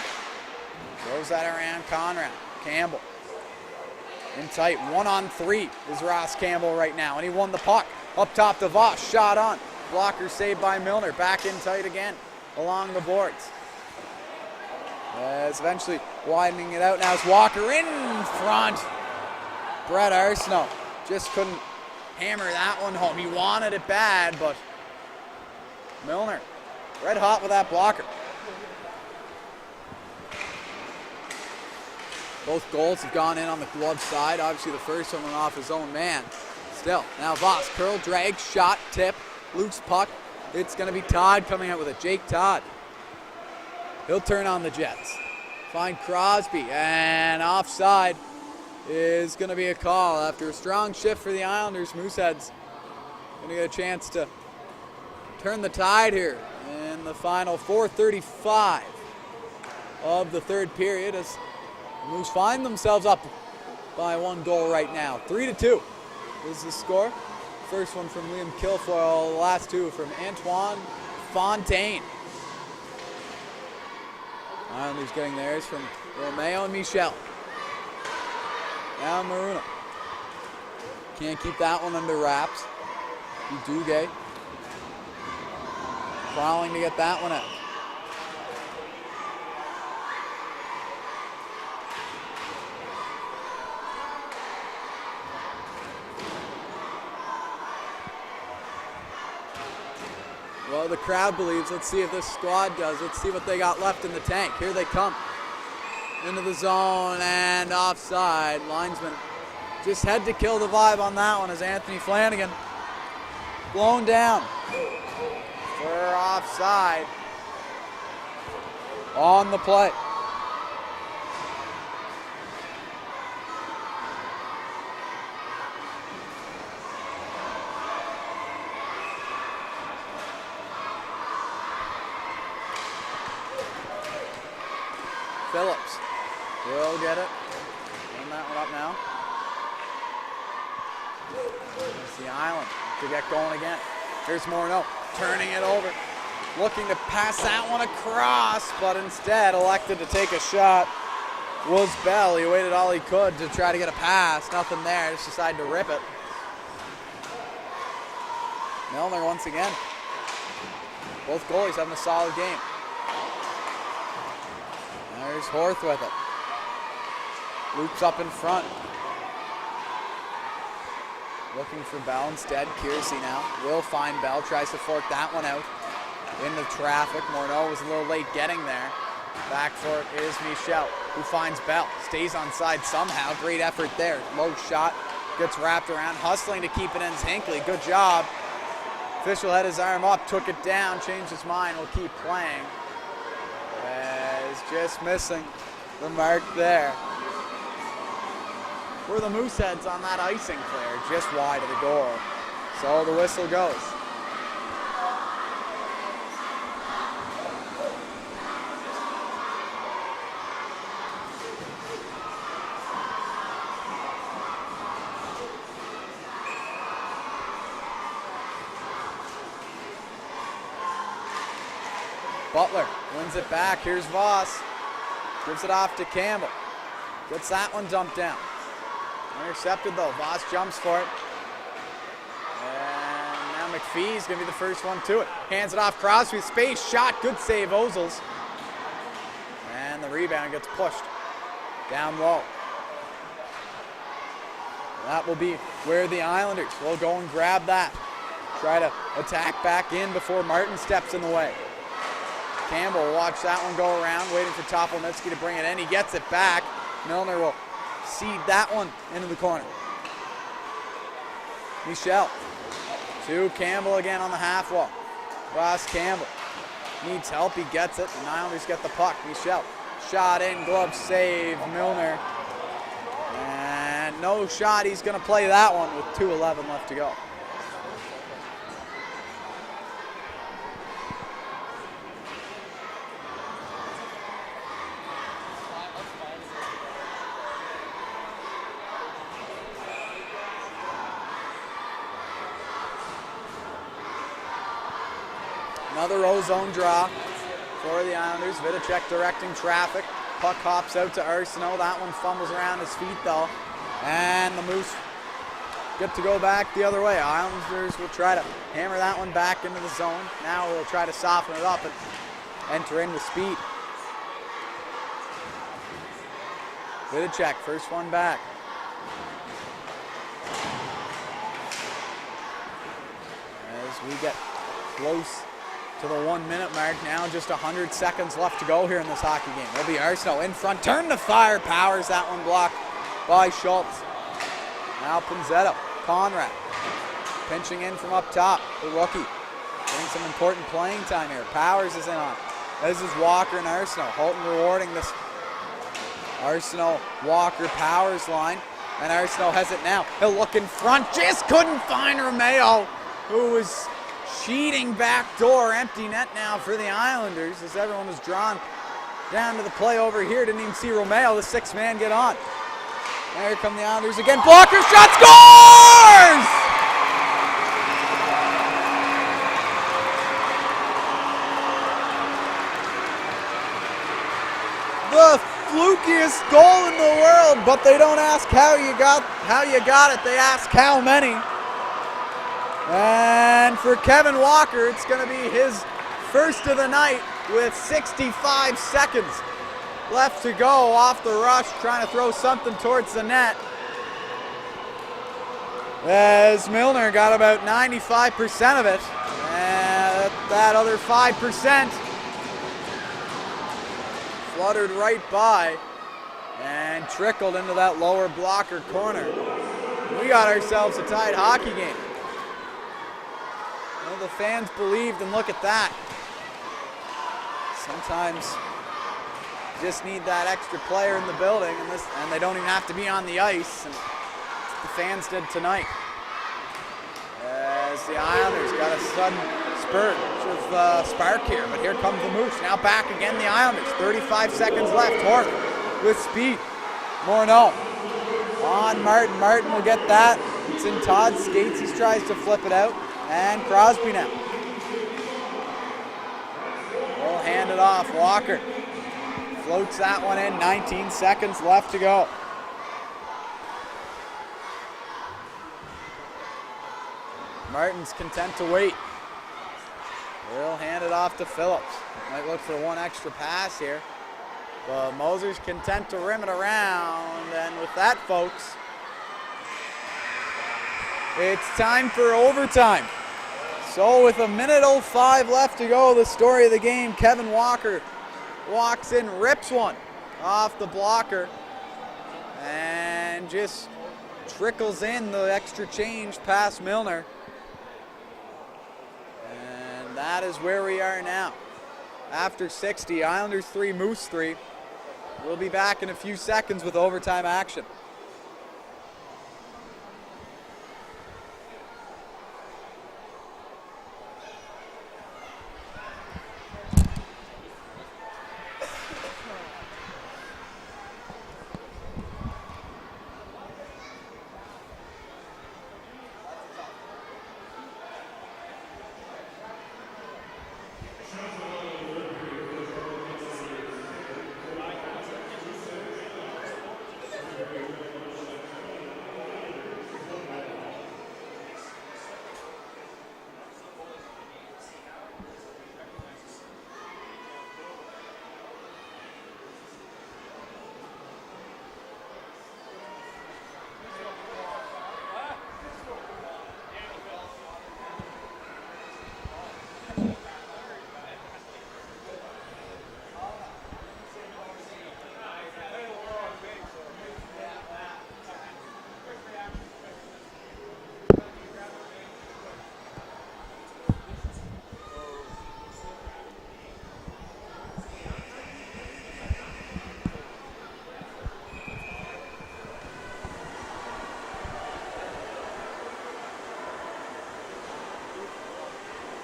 Throws that around Conrad. Campbell in tight. 1-on-3 is Ross Campbell right now, and he won the puck. Up top to Voss. Shot on. Blocker saved by Milner. Back in tight again along the boards. As eventually widening it out now is Walker in front. Brett Arsenault just couldn't hammer that one home. He wanted it bad, but Milner red hot with that blocker. Both goals have gone in on the glove side. Obviously the first one went off his own man. Still, now Voss, curl, drag, shot, tip, loose puck. It's going to be Todd coming out with it. Jake Todd. He'll turn on the Jets. Find Crosby, and offside is going to be a call. After a strong shift for the Islanders, Mooseheads going to get a chance to turn the tide here in the final 4:35 of the third period as the Moose find themselves up by 1 goal right now. 3-2 is the score. First one from Liam Kilfoyle, the last two from Antoine Fontaine. Islanders getting theirs from Romeo and Michel. Now Maruna. Can't keep that one under wraps. Duguay crawling to get that one out. Well, the crowd believes. Let's see if this squad does. Let's see what they got left in the tank. Here they come. Into the zone and offside. Linesman just had to kill the vibe on that one as Anthony Flanagan blown down for offside on the play. Phillips will get it. Run that one up now. There's the Island to get going again. Here's Morneau turning it over. Looking to pass that one across, but instead elected to take a shot. Was Bell. He waited all he could to try to get a pass. Nothing there. Just decided to rip it. Milner once again. Both goalies having a solid game. There's Horth with it. Loops up in front. Looking for Bell instead. Kiersey now will find Bell. Tries to fork that one out into traffic. Morneau was a little late getting there. Back for it is Michel, who finds Bell. Stays on side somehow. Great effort there. Low shot. Gets wrapped around. Hustling to keep it in. Hinckley. Good job. Official had his arm up. Took it down. Changed his mind. Will keep playing. Just missing the mark there. Were the Mooseheads on that icing flare, just wide of the goal. So the whistle goes. Butler wins it back. Here's Voss. Gives it off to Campbell. Gets that one dumped down. Intercepted though. Voss jumps for it. And now McPhee's going to be the first one to it. Hands it off Crosby. Space shot. Good save, Ozils. And the rebound gets pushed down low. That will be where the Islanders will go and grab that. Try to attack back in before Martin steps in the way. Campbell will watch that one go around, waiting for Topolnitsky to bring it in. He gets it back. Milner will seed that one into the corner. Michel to Campbell again on the half wall. Ross Campbell needs help. He gets it. The Islanders get the puck. Michel shot in, glove save. Milner. And no shot. He's going to play that one with 2:11 left to go. Another O-zone draw for the Islanders. Vidicek directing traffic. Puck hops out to Arsenault. That one fumbles around his feet though. And the Moose get to go back the other way. Islanders will try to hammer that one back into the zone. Now we'll try to soften it up and enter in with speed. Vidicek, first one back. As we get close to the 1 minute mark now, just 100 seconds left to go here in this hockey game. It'll be Arsenault in front, turn to fire, powers that one blocked by Schultz. Now Pinzetto, Conrad, pinching in from up top, the rookie, getting some important playing time here. Powers is in on it. This is Walker and Arsenault. Holton rewarding this Arsenault, Walker, Powers line, and Arsenault has it now. He'll look in front, just couldn't find Romeo, who was cheating back door. Empty net now for the Islanders as everyone was drawn down to the play over here. Didn't even see Romeo, the sixth man, get on. There come the Islanders again. Blocker shot, scores! The flukiest goal in the world, but they don't ask how you got it. They ask how many. And for Kevin Walker, it's going to be his first of the night with 65 seconds left to go off the rush, trying to throw something towards the net. As Milner got about 95% of it, and that other 5% fluttered right by and trickled into that lower blocker corner. We got ourselves a tied hockey game. Well, the fans believed, and look at that. Sometimes you just need that extra player in the building, and they don't even have to be on the ice. And the fans did tonight. As the Islanders got a sudden spurt of spark here, but here comes the Moose. Now back again, the Islanders. 35 seconds left. Horth with speed. Morneau on Martin. Martin will get that. It's in Todd's skates. He tries to flip it out. And Crosby now. Will hand it off. Walker floats that one in. 19 seconds left to go. Martin's content to wait. He'll hand it off to Phillips. Might look for one extra pass here. But Moser's content to rim it around. And with that, folks, it's time for overtime. So with 1:05 left to go, the story of the game, Kevin Walker walks in, rips one off the blocker, and just trickles in the extra change past Milner. And that is where we are now. After 60, Islanders 3, Moose 3. We'll be back in a few seconds with overtime action.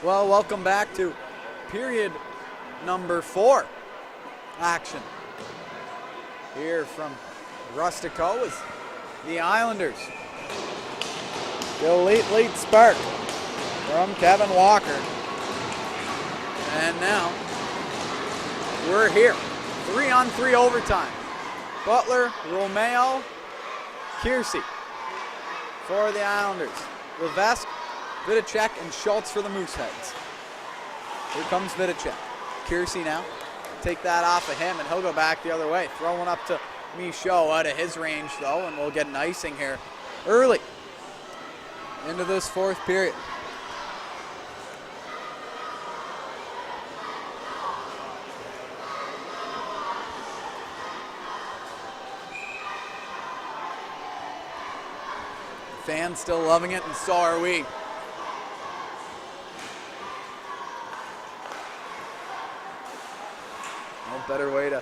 Well, welcome back to period number 4 action. Here from Rustico is the Islanders. The late spark from Kevin Walker. And now we're here. 3-on-3 overtime. Butler, Romeo, Kiersey for the Islanders. Levesque, Vidicek, and Schultz for the Mooseheads. Here comes Vidicek. Kiersey now. Take that off of him, and he'll go back the other way. Throwing up to Michaud out of his range, though, and we'll get an icing here early into this 4th period. Fans still loving it, and so are we. No better way to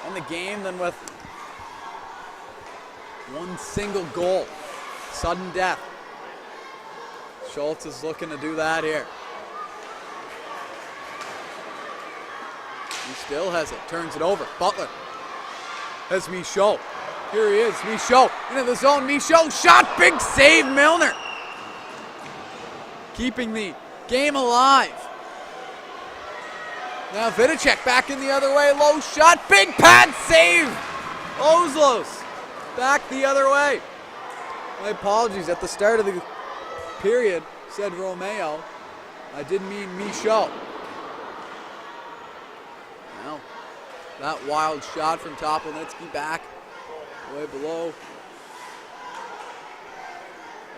end the game than with one single goal. Sudden death. Schultz is looking to do that here. He still has it. Turns it over. Butler has Michaud. Here he is, Michaud into the zone. Michaud shot, big save, Milner. Keeping the game alive. Now Vidicek back in the other way, low shot, big pad save. Ozlos back the other way. My apologies, at the start of the period, said Romeo. I didn't mean Michaud. Now, that wild shot from Topolnitsky back, way below.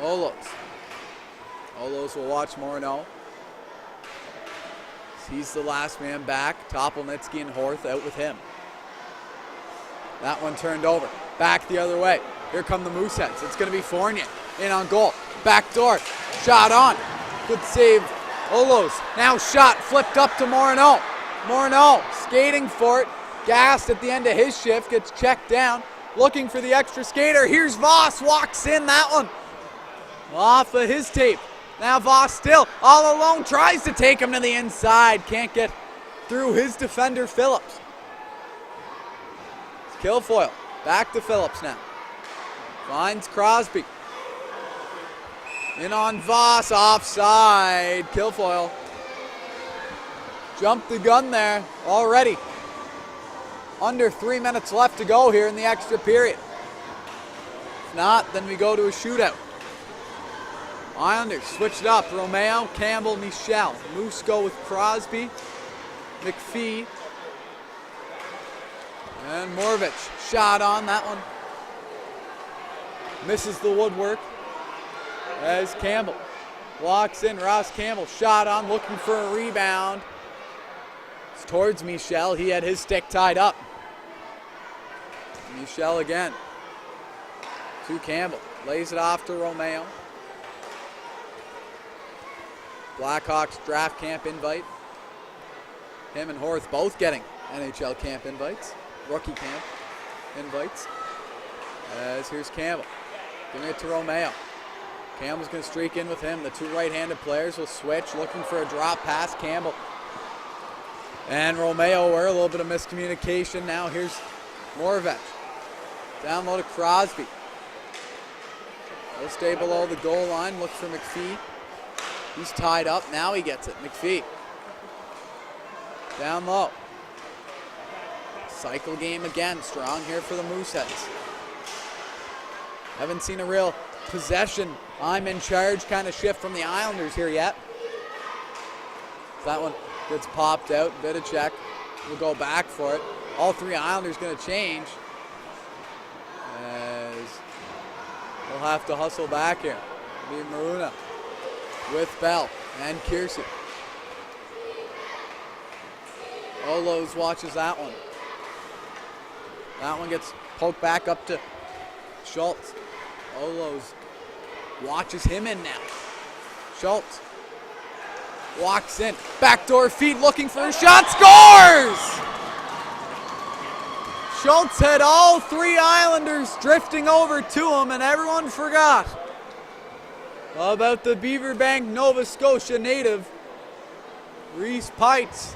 Olos. Olos will watch Morneau. He's the last man back. Topolnitsky and Horth out with him. That one turned over. Back the other way. Here come the Mooseheads. It's going to be Fournier in on goal. Back door. Shot on. Good save. Olos. Now shot. Flipped up to Morneau. Morneau skating for it. Gassed at the end of his shift. Gets checked down. Looking for the extra skater. Here's Voss. Walks in that one. Off of his tape. Now Voss still all alone. Tries to take him to the inside. Can't get through his defender Phillips. It's Kilfoyle. Back to Phillips now. Finds Crosby. In on Voss. Offside. Kilfoyle. Jumped the gun there already. Under 3 minutes left to go here in the extra period. If not, then we go to a shootout. Islanders switch it up. Romeo, Campbell, Michel. Moose go with Crosby, McPhee, and Moravich. Shot on that one. Misses the woodwork as Campbell walks in. Ross Campbell shot on, looking for a rebound. It's towards Michel. He had his stick tied up. Michel again to Campbell. Lays it off to Romeo. Blackhawks draft camp invite. Him and Horth both getting NHL camp invites. Rookie camp invites. As here's Campbell. Giving it to Romeo. Campbell's going to streak in with him. The two right-handed players will switch. Looking for a drop pass. Campbell and Romeo were a little bit of miscommunication. Now here's Moravec. Down low to Crosby. He'll stay below the goal line. Look for McPhee. He's tied up. Now he gets it. McPhee. Down low. Cycle game again. Strong here for the Mooseheads. Haven't seen a real possession, I'm in charge kind of shift from the Islanders here yet. That one gets popped out. Vidicek will go back for it. All three Islanders going to change. As we'll have to hustle back here. It'll be Maruna with Bell and Kiersey. Olos watches that one. That one gets poked back up to Schultz. Olos watches him in now. Schultz walks in. Backdoor feed looking for a shot. Scores! Schultz had all three Islanders drifting over to him, and everyone forgot about the Beaverbank, Nova Scotia native, Reese Pites,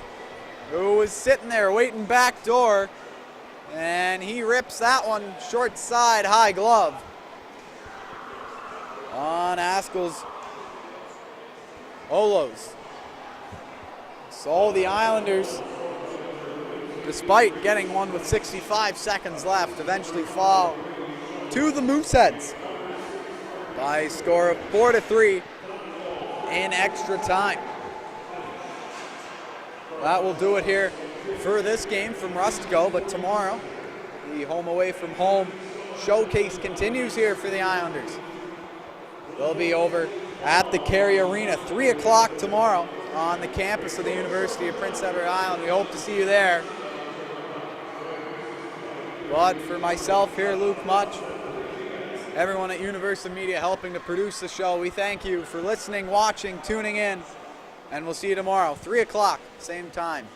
who was sitting there waiting back door, and he rips that one short side, high glove on Askell's Olos. So the Islanders, despite getting one with 65 seconds left, eventually fall to the Mooseheads by a score of 4-3 in extra time. That will do it here for this game from Rustico, but tomorrow the home away from home showcase continues here for the Islanders. They'll be over at the Carey Arena 3 o'clock tomorrow on the campus of the University of Prince Edward Island. We hope to see you there. But for myself here, Luke Much, everyone at Universal Media helping to produce the show, we thank you for listening, watching, tuning in, and we'll see you tomorrow, 3 o'clock, same time.